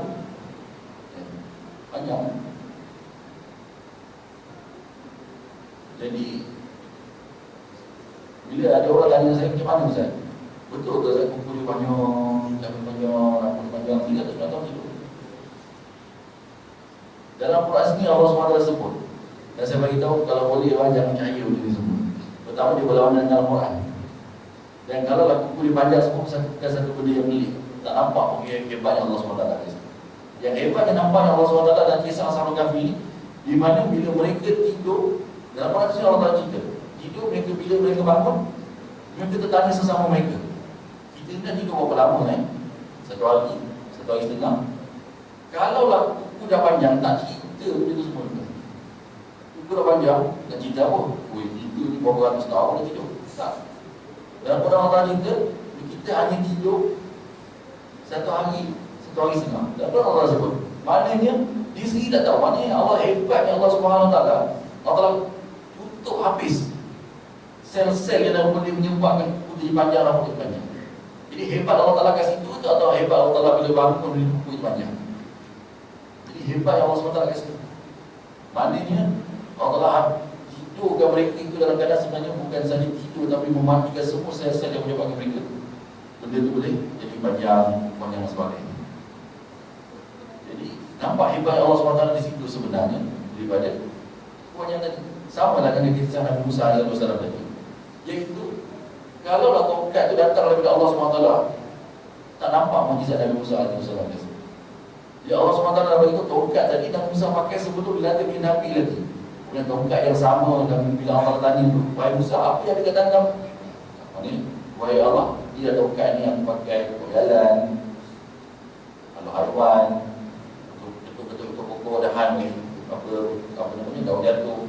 S1: panjang. Jadi bila ada orang tanya saya, macam mana Ustaz? Betul ke saya kumpul panjang, janggut panjang, rambut panjang, 3 tahun hidup? Dalam Quran sini Allah SWT sebut, dan saya bagi tahu kalau boleh orang jangan percaya benda ni semua. Pertama dia berlawanan dengan Al-Quran. Dan kalau lah kumpul panjang semua bukan satu benda yang pelik. Tak nampak pun hebatnya Allah SWT. Yang hebat yang nampaknya Allah SWT dan kisah Ashabul Kahfi ini, di mana bila mereka tidur, dalam Quran sini Allah Ta'ala cerita, tidur mereka, bila mereka bangun, mereka tertanya sesama mereka, kita ni dah tidur berapa lama satu hari setengah. Kalaulah kuku dah panjang, tak cerita benda tu semua. Kuku dah panjang, tak cerita apa? Tidur ni berapa ratus tahun dah tidur. Tak. Dalam Quran Allah Ta'ala cerita, kita hanya tidur satu hari setengah. Dan Quran Allah sebut, maknanya dia sendiri tak tahu. Maknanya Allah hebatnya Allah Subhanahu Wa Taala. Allah Ta'ala tutup habis sel-sel yang boleh menyebabkan kuku jadi panjang, rambut jadi panjang. Jadi hebat Allah Ta'ala kat situ tu, atau hebat Allah Ta'ala bila bangun dia kuku jadi panjang? Jadi hebat yang Allah SWT kat situ. Maknanya Allah Ta'ala tidurkan mereka itu dalam keadaan sebenarnya bukan sahaja tidur, tapi mematikan semua sel-sel yang menyebabkan mereka benda itu boleh jadi panjang dan sebagainya. Jadi nampak hebat Allah SWT di situ sebenarnya daripada yang tadi. Sama lah dengan kisah Nabi Musa AS tadi, iaitu kalau lah tongkat itu datang daripada Allah SWT, tak nampak mukjizat Nabi Musa AS. Ya Allah SWT dalam itu tongkat tadi Nabi Musa pakai sebelum dilantik menjadi Nabi lagi. Dengan tongkat yang sama, dan bila Allah tanya tu, wahai Musa, apa yang ada kat tangan kamu? Ni, wahai Allah, dia tongkat ni yang pakai untuk jalan, kalau haiwan, betul-betul pokok dahan ni, apa namanya, daun jatuh.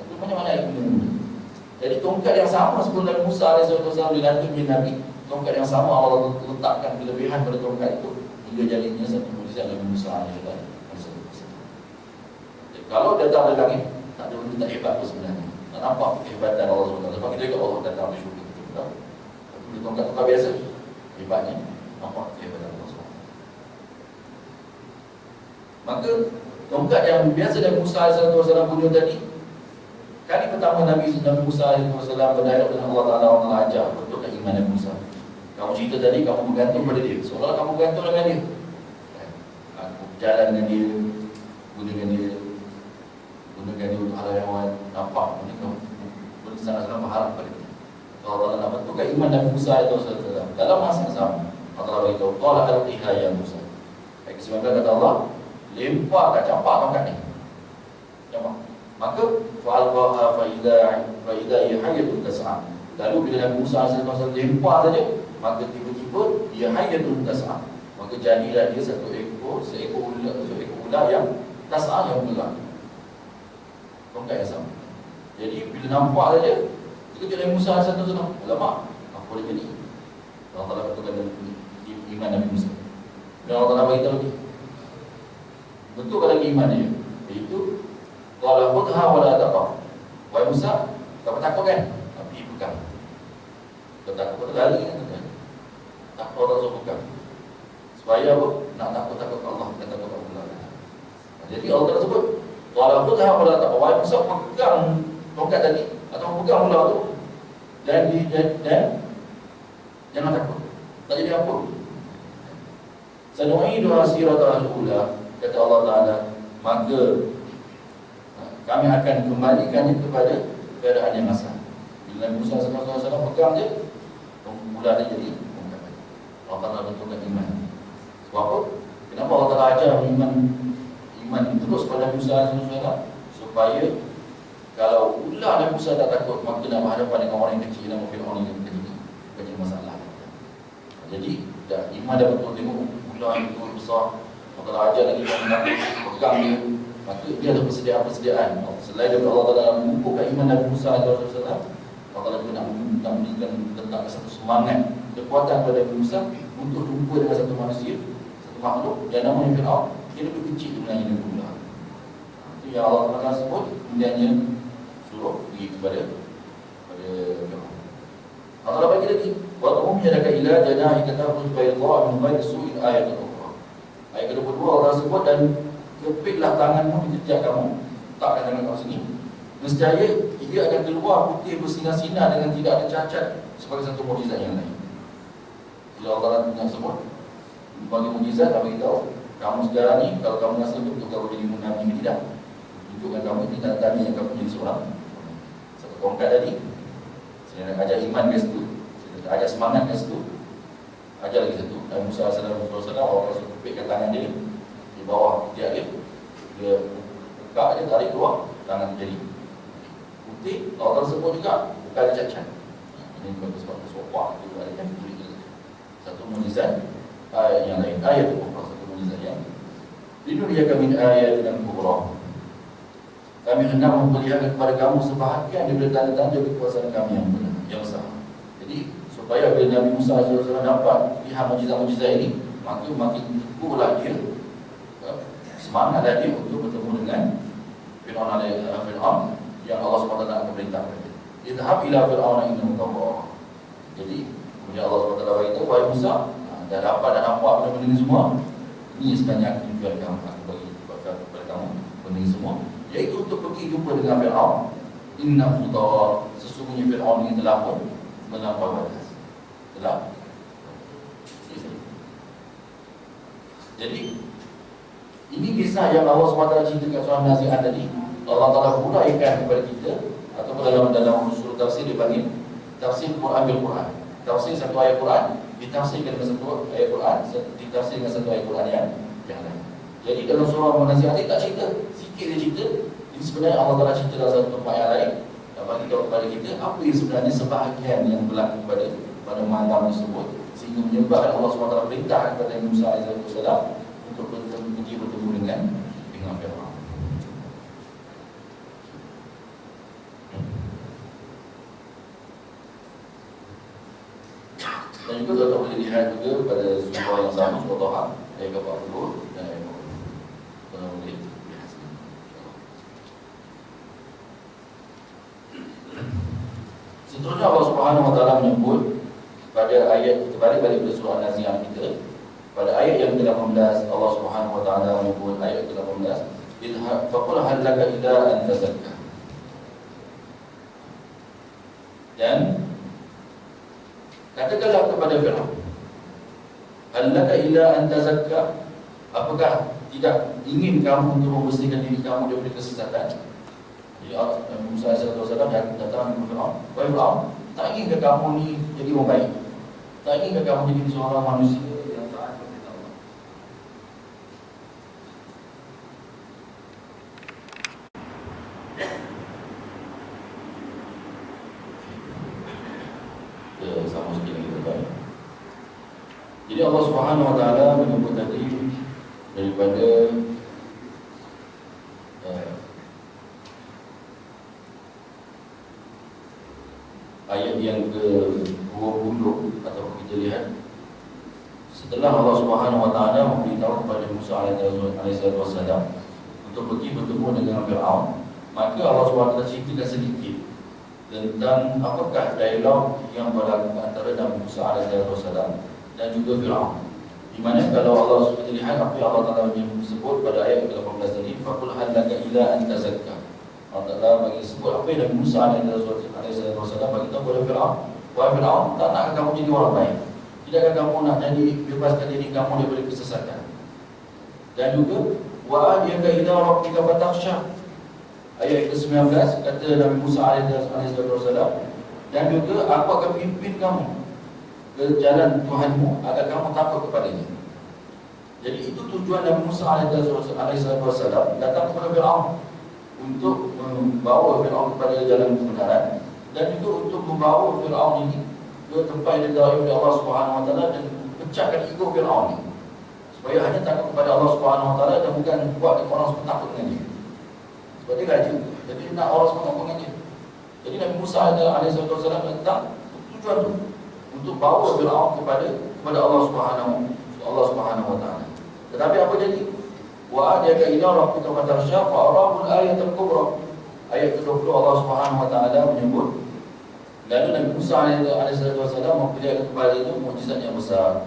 S1: Itu mana-mana yang guna. Jadi tongkat yang sama sebelum Nabi Musa AS dilantik menjadi Nabi, tongkat yang sama Allah letakkan kelebihan pada tongkat itu hingga jadinya satu mukjizat Nabi Musa AS. Kalau datang dari langit, tak ada benda tak hebat pun sebenarnya. Tak nampak kehebatan Allah SWT. Sebab kita juga Allah datang dari syurga, kita tahu. Tapi tongkat-tongkat biasa, hebatnya nampak kehebatan Allah SWT. Maka tongkat yang biasa Nabi Musa AS punya tadi, kali pertama Nabi Musa AS berdialog dengan Allah Ta'ala, Allah Ta'ala ajar betulkan iman Nabi Musa. Kamu cerita tadi, kamu bergantung pada dia, seolah kamu bergantung dengan dia. Aku berjalan dengan dia, gunakan dia untuk hal yang nampak. Boleh sangat-sangat berharap pada dia. Allah Ta'ala nak betulkan iman Nabi Musa AS dalam masa yang sama. Allah Ta'ala beritahu, qala alqiha ya Musa. Ayat ke-19 kata Allah, lemparkan, campak tongkat ni. Campak. Maka fa'alqaha fa'idha hiya hayyatun tas'a. Lalu bila Nabi Musa AS lempar saja, maka tiba-tiba dia hayyatun tas'a. Maka jadilah dia seekor ular yang tas'a, yang bergerak. Tongkat yang sama. Jadi bila nampak saja, terkejut Nabi Musa AS, alamak, apa boleh jadi? Allah Ta'ala katakan dalam iman Nabi Musa. Dan Allah Ta'ala beritahu lagi, betulkan lagi iman dia, iaitu qala khudha wa la taqaf. Wahai Musa, kau takut kan? Tapi pegang. Kau takut lari kan? Tak orang suruh pegang. Supaya apa? Nak takut Allah, nak takut Allah. Jadi Allah Ta'ala sebut qala khudha wa la taqaf. Wahai Musa, pegang tongkat tadi atau pegang ular tu, dan jangan takut. Tak jadi apa? Sanu'iduha siratal ula, kata Allah Ta'ala, maka kami akan kembalikannya kepada keadaan yang asal. Bila Nabi Musa SAW pegang dia, ular dia jadi tongkat. Allah Ta'ala bentukkan iman. Sebab apa? Kenapa Allah Ta'ala ajar iman terus pada Nabi Musa SAW? Supaya kalau ular Nabi Musa tak takut, maka nak berhadapan dengan orang yang kecil, nama Fir'aun yang kecil, banyak masalah. Jadi iman dah betul tengok ular yang betul besar, Allah Ta'ala ajar lagi yang takut, pegang dia, maka dia ada persediaan. Selain daripada Allah Ta'ala mengukuhkan iman Nabi Musa SAW, Allah Ta'ala juga nak memberikan tentang satu semangat, kekuatan kepada Nabi Musa untuk jumpa dengan satu manusia, satu makhluk yang namanya Fir'aun. Dia lebih kecil sebenarnya dari ular. Itu yang Allah Ta'ala sebut, kemudiannya suruh pergi kepada Fir'aun. Allah Ta'ala bagi lagi, wa qum yadaka ila janahika takhruj bayda'a min ghayri su'in, ayat ukhra. Ayat ke-22 Allah sebut, dan kepitlah tanganmu di ketiak kamu, letakkan tangan kamu sini, nescaya ia akan keluar putih bersinar-sinar dengan tidak ada cacat, sebagai satu mukjizat yang lain. Bila Allah Ta'ala sebut bagi mukjizat, Allah beritahu kamu sekarang ni, kalau kamu rasa betul kamu jadi nabi ke tidak, tunjukkan kamu ini tanda-tanda yang kamu jadi seorang. Satu tongkat tadi, saya nak ajar iman ke situ, saya nak ajar semangat ke situ, ajar lagi satu. Dan Musa SAW Allah Rasul kepitkan tangan dia di bawah ketiak dia, dia buka dia, tarik keluar, tangan jadi putih. Allah sebut juga bukan ada cacat. Ini bukan sebab sopak juga ada yang kulit. Satu mukjizat. Ayat yang lain, ayat itu satu mukjizat yang linuriaka min ayatina kubra. Kami hendak memperlihatkan kepada kamu sebahagian daripada tanda-tanda kekuasaan kami yang benar, yang besar. Jadi supaya bila Nabi Musa SAW dapat lihat mukjizat-mukjizat ini, maka makin teguhlah dia, semangatlah dia untuk bertemu dengan Fir'aun yang Allah SWT akan perintahkan dia. Idhab ila Fir'aun innahu tagha. Jadi kemudian Allah SWT beritahu, wahai Musa, dah dapat, dah nampak benda-benda ini semua, ini sebenarnya tujuan kamu, aku bagi kepada kamu benda ini semua, iaitu untuk pergi jumpa dengan Fir'aun. Innahu tagha, sesungguhnya Fir'aun ini telah pun melampaui batas. Telah. Jadi ini kisah yang Allah SWT ceritakan surah Nazi'at tadi. Allah Ta'ala huraikan kepada kita, ataupun dalam usul tafsir dipanggil tafsir Quran bil Quran. Tafsir satu ayat Quran ditafsirkan dengan satu ayat Quran, ditafsir dengan satu ayat Quran yang lain. Jadi dalam surah Nazi'at ini tak cerita, sikit dia cerita. Ini sebenarnya Allah Ta'ala cerita dalam satu tempat yang lain dan bagi tahu kepada kita apa yang sebenarnya sebahagian yang berlaku pada malam tersebut, sehingga menyebabkan Allah SWT perintah kepada Musa AS untuk pergi bertemu dengan Fir'aun. Dan juga kita boleh lihat juga pada surah yang sama, surah Taha ayat 40 dan ayat 40. Kalau boleh lihat sini. Seterusnya Allah Subhanahu Wa Taala menyebut pada ayat, kita balik pada surah An-Nazi'at kita, pada ayat yang ke-18 Allah Subhanahu Wa Taala menyebut ayat ke-18, idhab faqul hal laka ila an tazakka. Dan katakanlah kepada Fir'aun, hal laka ila an tazakka, apakah tidak ingin kamu untuk membersihkan diri kamu daripada kesesatan? Jadi Musa SAW datang kepada Fir'aun, wahai Fir'aun, tak inginkah kamu ni jadi orang baik? Tak inginkah kamu jadi seorang manusia yang taat kepada Allah? Jadi Allah Subhanahu Wa Taala menyebut tadi daripada ayat yang ke-20 atau kita lihat setelah Allah Subhanahu Wa Taala memberitahu kepada Musa alaihissalam untuk pergi bertemu dengan Fir'aun, maka Allah Subhanahu Wa Taala ceritakan sedikit tentang apakah dialog yang berlaku antara Nabi Musa alaihissalam dan juga Fir'aun. Di mana kalau Allah kita lihat apa yang Allah Taala sebut pada ayat ke-18 tadi, faqul hal laka ila an tazakka. Allah Taala bagi sebut apa yang Nabi Musa alaihissalam bagi tahu kepada Fir'aun. Wahai Fir'aun, tak nak kamu jadi orang baik. Tidakkah kamu nak jadi bebaskan diri kamu daripada kesesatan? Dan juga wa ahyaka ila rabbika fatakhsha. Ayat ke-19 kata Nabi Musa alaihissalam, dan juga aku akan pimpin kamu ke jalan Tuhanmu agar kamu takut kepadanya. Jadi itu tujuan Nabi Musa alaihissalam datang kepada Fir'aun, untuk membawa Fir'aun kepada jalan kebenaran, dan juga untuk membawa Fir'aun ini ke tempat yang didahului oleh Allah Subhanahu Wa Taala dan pecahkan ego Fir'aun ini, supaya hanya takut kepada Allah Subhanahu Wa Taala dan bukan buat orang semua takut dengan dia. Sebab dia raja, jadi nak orang semua takut dengan dia. Jadi Nabi Musa alaihissalam datang tujuan tu, untuk bawa Fir'aun kepada Allah Subhanahu Wa Taala. Tetapi apa jadi? Wa adaka ila rabbika fatakhsha fa arahul ayatul kubra. Ayat ke-20 Allah Subhanahu Wa Taala menyebut, lalu Nabi Musa alaihissalam memperlihatkan kepada itu mukjizat yang besar.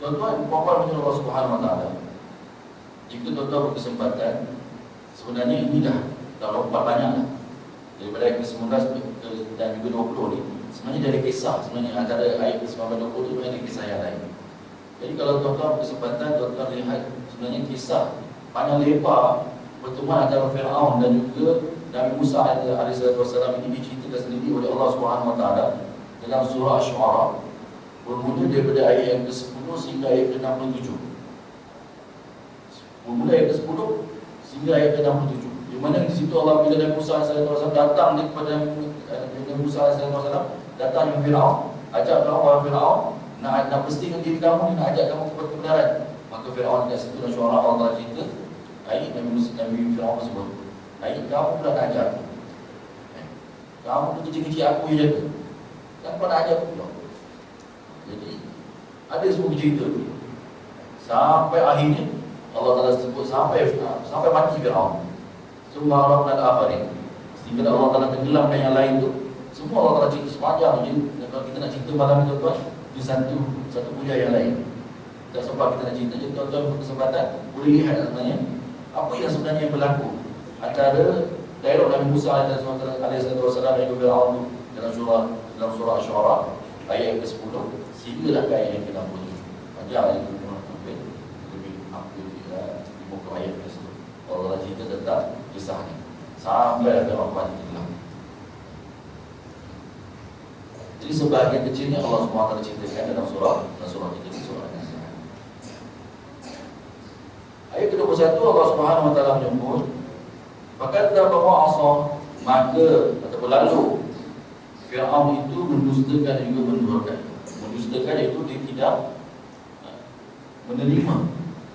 S1: Tuan-tuan, puan-puan menurut Allah Subhanahu Wa Taala, jika tuan-tuan berkesempatan, sebenarnya ini dah lompat banyak dah. Daripada ayat ke-19 dan juga 20 ni, sebenarnya dari kisah, sebenarnya antara ayat ke-19 dan 20 tu sebenarnya kisah yang lain. Jadi kalau tuan-tuan berkesempatan, tuan-tuan lihat sebenarnya kisah panjang lebar pertemuan antara Fir'aun dan juga Nabi Musa alaihissalam ini diceritakan sendiri oleh Allah Subhanahu Wa Taala dalam surah Asy-Syu'ara, bermula daripada ayat yang ke-10 sehingga ayat ke-67. Bermula ayat ke-10 sehingga ayat ke-67. Di mana di situ Allah, bila Nabi Musa alaihissalam datang kepada Nabi Musa alaihissalam, datang dengan Fir'aun, ajak Fir'aun, Fir'aun nak pastikan diri kamu, nak ajak kamu kepada kebenaran. Maka Fir'aun kat situ dalam Syu'ara Allah cerita, ayat Nabi Fir'aun sebut, ayat kamu pula nak ajak aku. Kamu tu kecil-kecil aku yang jaga, kan kau nak ajak aku pula. Jadi ada semua cerita tu. Sampai akhirnya Allah Ta'ala sebut sampai mati Fir'aun. Semua orang nak akhirin, sehingga Allah Ta'ala tenggelamkan yang lain tu. Semua Allah Ta'ala cerita sepanjang. Jadi kalau kita nak cerita malam ni tuan-tuan, di satu kuliah yang lain, tak sempat kita nak cerita. Jadi tuan-tuan berkesempatan boleh lihat sebenarnya apa yang sebenarnya berlaku antara dialog Nabi Musa alaihissalam dan Fir'aun dalam surah Asy-Syu'ara ayat ke-10 sehinggalah ke ayat yang ke-67. Panjang ayat itu, lebih hampir 50 ayat ke situ. Allah cerita tentang kisah ni sampai Fir'aun mati tenggelam. Jadi sebahagian kecilnya Allah SWT ceritakan dalam surah kita ni, surah An-Nisa. Ayat ke-21 Allah Subhanahu Wa Taala menyebut, fakadzdzaba wa 'asa, maka atau berlalu Fir'aun itu mendustakan dan juga menduhakan. Mendustakan iaitu dia tidak menerima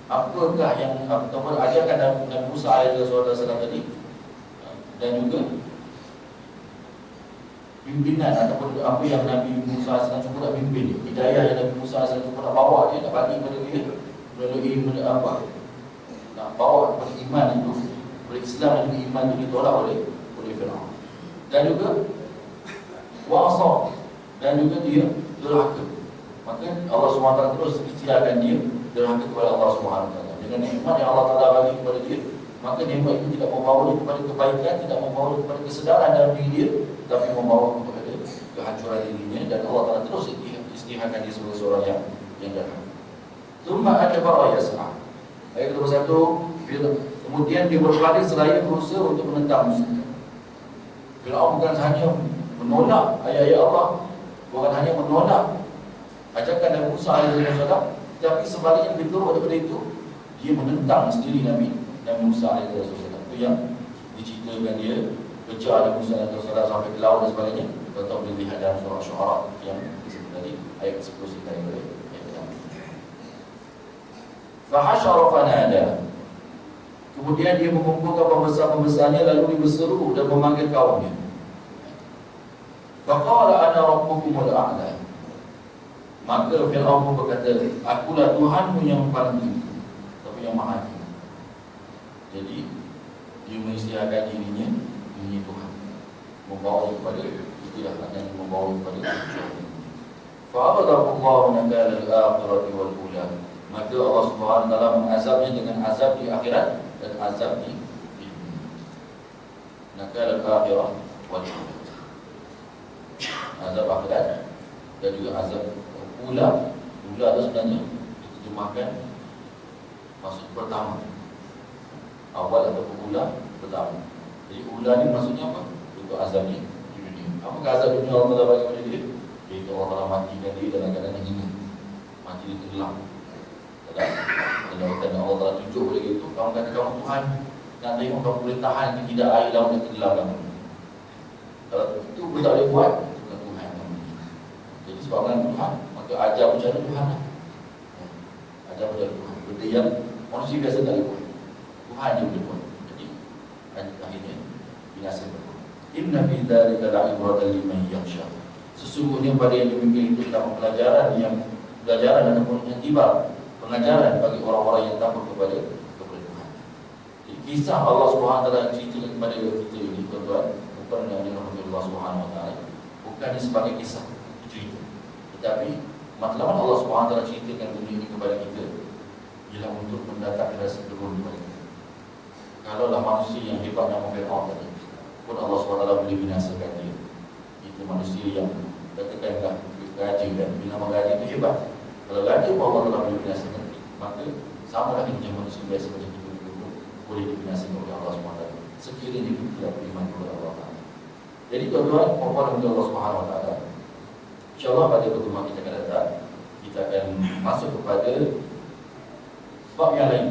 S1: apakah yang ataupun ajarkan Nabi Musa alaihissalam tadi, dan juga pimpinan ataupun apa yang Nabi Musa alaihissalam cuba nak pimpin dia, hidayah yang Nabi Musa alaihissalam cuba nak bawa dia, nak bagi kepada dia melalui apa, nak bawa kepada iman itu, berislam dan juga iman itu ditolak oleh Fir'aun. Dan juga wa'asa, dan juga dia derhaka. Maka Allah SWT terus istiadatkan dia derhaka kepada Allah SWT. Dengan nikmat yang Allah Ta'ala bagi kepada dia, maka nikmat itu tidak membawa dia kepada kebaikan, tidak membawa dia kepada kesedaran dalam diri dia, tapi membawa kepada kehancuran dirinya. Dan Allah Ta'ala terus istiadatkan dia sebagai seorang yang derhaka. Tsumma adbara yas'a. Ayat 21, kemudian dia berlari seraya berusaha untuk menentang Musa. Fir'aun bukan hanya menolak ayat-ayat Allah, bukan hanya menolak ajakan Nabi Musa alaihissalam, tapi sebaliknya lebih teruk daripada itu, dia menentang sendiri Nabi Musa alaihissalam. Itu yang diceritakan dia kejar Nabi Musa alaihissalam sampai ke laut dan sebagainya. Tuan-tuan boleh lihat dalam surah Asy-Syu'ara yang disebut tadi ayat 10 hingga ayat Fahasyara fanada. Kemudian dia mengumpulkan pembesar-pembesarnya lalu dia berseru dan memanggil kaumnya. Faqala ana rabbukumul a'la. Maka Fir'aun pun berkata, akulah Tuhanmu yang paling tinggi, tapi yang maha tinggi. Jadi dia mengisytiharkan dirinya Tuhan, membawa kepada itulah yang membawa kepada Tuhan. Fa'adhahu Allah nakala al-akhirati wal ula. Maka Allah Subhanahu wa taala mengazabnya dengan azab di akhirat dan azab di dunia. Nakala al-akhirah wal ula. Azab akhirat dan juga azab ula. Ula itu sebenarnya diterjemahkan maksud pertama, awal atau ula pertama. Jadi ula ni maksudnya apa? Itu azab di dunia. Apakah azab di dunia Allah Taala bagi kepada dia? Iaitu Allah Taala matikan dia dalam keadaan yang hina, mati di tenggelam. Dan Allah Taala tunjuk kepada itu, kamu kata kamu Tuhan, nak tengok kamu boleh tahan ke tidak air laut yang tenggelam kamu. Kalau itu pun tak boleh buat, bukan Tuhan kamu. Jadi sebabkan Tuhan, maka ajar macam mana Tuhan lah. Ajar macam Tuhan. Benda yang manusia biasa tak boleh buat, Tuhan je boleh buat. Jadi akhirnya binasa berlaku. Inna fi dzalika la'ibratan liman yakhsha. Sesungguhnya pada yang demikian itu terdapat pelajaran ataupun iktibar, pengajaran bagi orang-orang yang takut kepada Tuhan. Jadi kisah Allah Subhanahu wa taala ceritakan kepada kita ini, tuan-tuan, bukan yang dirahmati Allah Subhanahu wa taala, bukan sebagai kisah cerita, tetapi matlamat Allah Subhanahu wa taala ceritakan dunia ini kepada kita ialah untuk mendatangkan rasa turun kepada kita. Kalaulah manusia yang hebat nama Fir'aun tadi pun Allah Subhanahu wa taala boleh binasakan dia. Itu manusia yang katakanlah gaji kan, bila nama gaji itu hebat. Kalau gaji pun Allah Taala boleh binasakan, maka sama lagi macam manusia biasa macam itu boleh dibinasakan oleh Allah SWT sekiranya kita tidak beriman kepada Allah Taala. Jadi tuan-tuan, mohon kepada Allah SWT, InsyaAllah pada pertemuan kita akan datang, kita akan masuk kepada bab yang lain.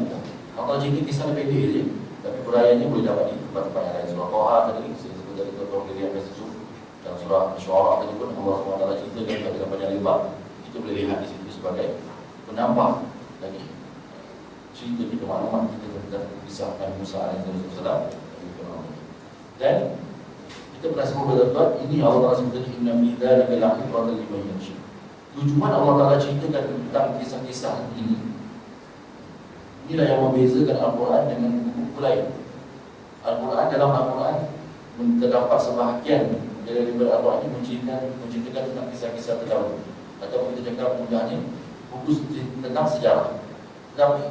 S1: Allah cerita kisah lebih pendek saja, tapi huraiannya boleh dapat di tempat-tempat yang lain. Surah Taha tadi saya sebut dari tuan-tuan boleh lihat kasih dan surah Syuara tadi pun Allah SWT cerita dalam panjang lebar. Kita boleh lihat di situ sebagai penambah lagi cerita kita, maklumat kita tentang kisahkan Musa alaihissalam dan kita pernah sebut betul-betul ini Allah Taala sebut inna fi dzalika la'ibratan liman yakhsha. Tujuan Allah Taala ceritakan tentang kisah-kisah ini, inilah yang membezakan Al-Quran dengan buku lain. Al-Quran, dalam Al-Quran terdapat sebahagian dari Al-Quran ini menceritakan tentang kisah-kisah terdahulu, atau kita cakap mudahnya buku tentang sejarah. Tetapi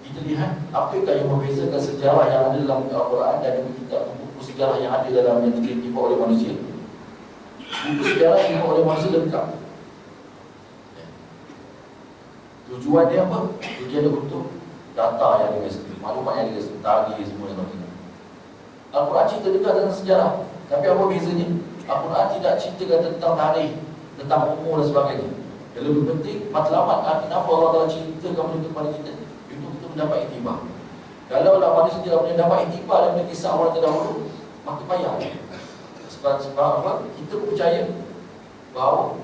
S1: kita lihat apakah yang membezakan sejarah yang ada dalam Al-Quran dan buku sejarah yang ada dalam yang dibuat oleh manusia. Buku sejarah yang dibuat oleh manusia lengkap. Tujuan dia apa? Tujuan dia untuk data yang dia rasa, maklumat yang dia rasa, tagih semua yang dia. Al-Quran cerita dekat tentang sejarah, tapi apa bezanya? Al-Quran tidak ceritakan tentang tarikh, tentang umur dan sebagainya. Yang lebih penting matlamat, kenapa Allah Taala ceritakan benda kepada kita, untuk kita mendapat iktibar. Kalau manusia tidak boleh dapat iktibar daripada kisah orang terdahulu, maka payah. Sebab apa? Kita percaya bahawa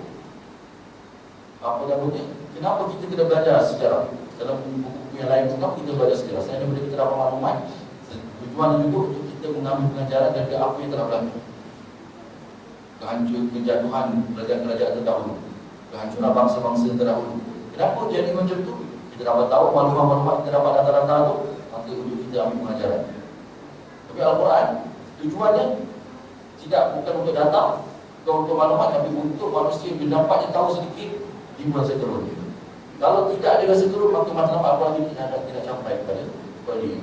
S1: apa namanya? Kenapa kita kena belajar sejarah? Dalam buku-buku yang lain, kenapa kita belajar sejarah? Selain daripada kita dapat maklumat, tujuan juga untuk kita mengambil pengajaran dari apa yang telah berlaku. Kehancuran, kejatuhan kerajaan-kerajaan terdahulu, kehancuran bangsa-bangsa terdahulu. Kenapa jadi macam tu? Kita dapat tahu maklumat-maklumat, kita dapat data-data tu, maka untuk kita ambil pengajaran. Tapi Al-Quran tujuannya bukan untuk data, bukan untuk maklumat, tapi untuk manusia berdapatnya tahu sedikit di masa turun. Kalau tidak ada rasa turun, maka maklumat Al-Quran ini tidak sampai kepada dia.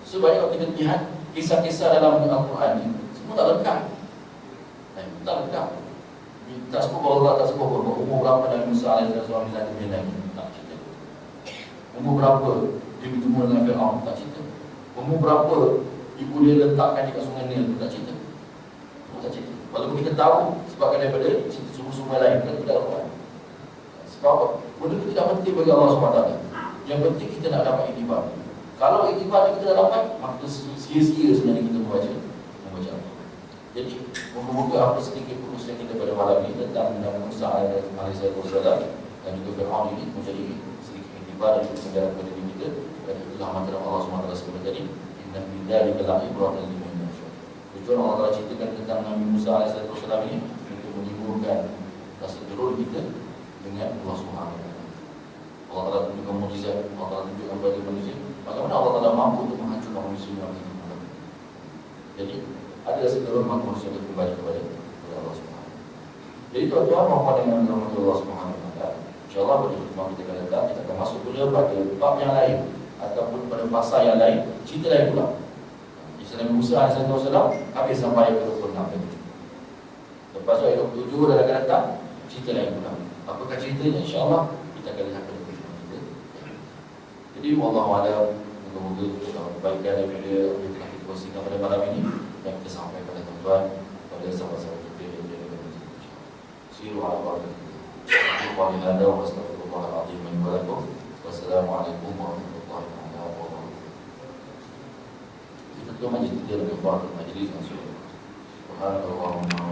S1: Sebab kalau kita lihat kisah-kisah dalam Al-Quran ini, semua tak lengkap. Tak lengkap. Tak sebut bahawa Allah tak sebut bahawa umur berapa Nabi Musa alaihissalam bila dia lagi, tak cerita. Umur berapa dia bertemu dengan Fir'aun, tak cerita. Umur berapa ibu dia letakkan di sungai Nil, tak cerita. Tak cerita. Walaupun kita tahu sebabkan daripada sumber-sumber lain daripada Al-Quran. Sebab apa? Benda itu tidak penting bagi Allah SWT. Yang penting kita nak dapat iktibar. Kalau iktibar kita dah dapat, maka sia-sia sebenarnya kita membaca Al-Quran. Jadi, moga-moga apa sedikit urusan kita pada malam ini tentang Nabi Musa alaihissalam dan juga Fir'aun ini menjadi sedikit istighfar dan menjaga kepada diri kita, dan itulah matlamat Allah SWT sebelum tadi, inna fi dzalika la'ibratan liman yakhsha. Tujuan Allah Taala ceritakan tentang Nabi Musa alaihissalam ini untuk menimbulkan rasa gerun kita dengan Allah Subhanahu wa taala. Allah Taala tunjukkan mukjizat, Allah Taala tunjukkan kepada manusia bagaimana Allah Taala mampu untuk menghancurkan manusia yang itu. Jadi ada rasa gerun maka manusia itu kembali kepada Allah Subhanahu wa taala. Jadi tuan-tuan mohon dengan rahmat Allah Subhanahu wa taala. InsyaAllah pada pertemuan kita akan datang, kita akan masuk pula pada bab yang lain ataupun pada fasa yang lain, cerita lain pula. Nabi Musa alaihissalam habis sampai ayat 26 tadi. Lepas tu ayat 27 dah akan datang, cerita lain pula. Apakah ceritanya? InsyaAllah kita akan lihat pada pertemuan kita. Jadi wallahu a'lam, moga-moga kebaikan daripada apa yang telah kita kongsikan pada malam ini yang kita sampaikan kepada tuan-tuan, pada sahabat-sahabat kita yang berada di dalam kita. Siru ala barakatuh. Wa hadza wa astaghfirullahal azim li wa lakum. Wassalamualaikum warahmatullahi wabarakatuh. Kita majlis kita lebih kuat majlis Subhanallah.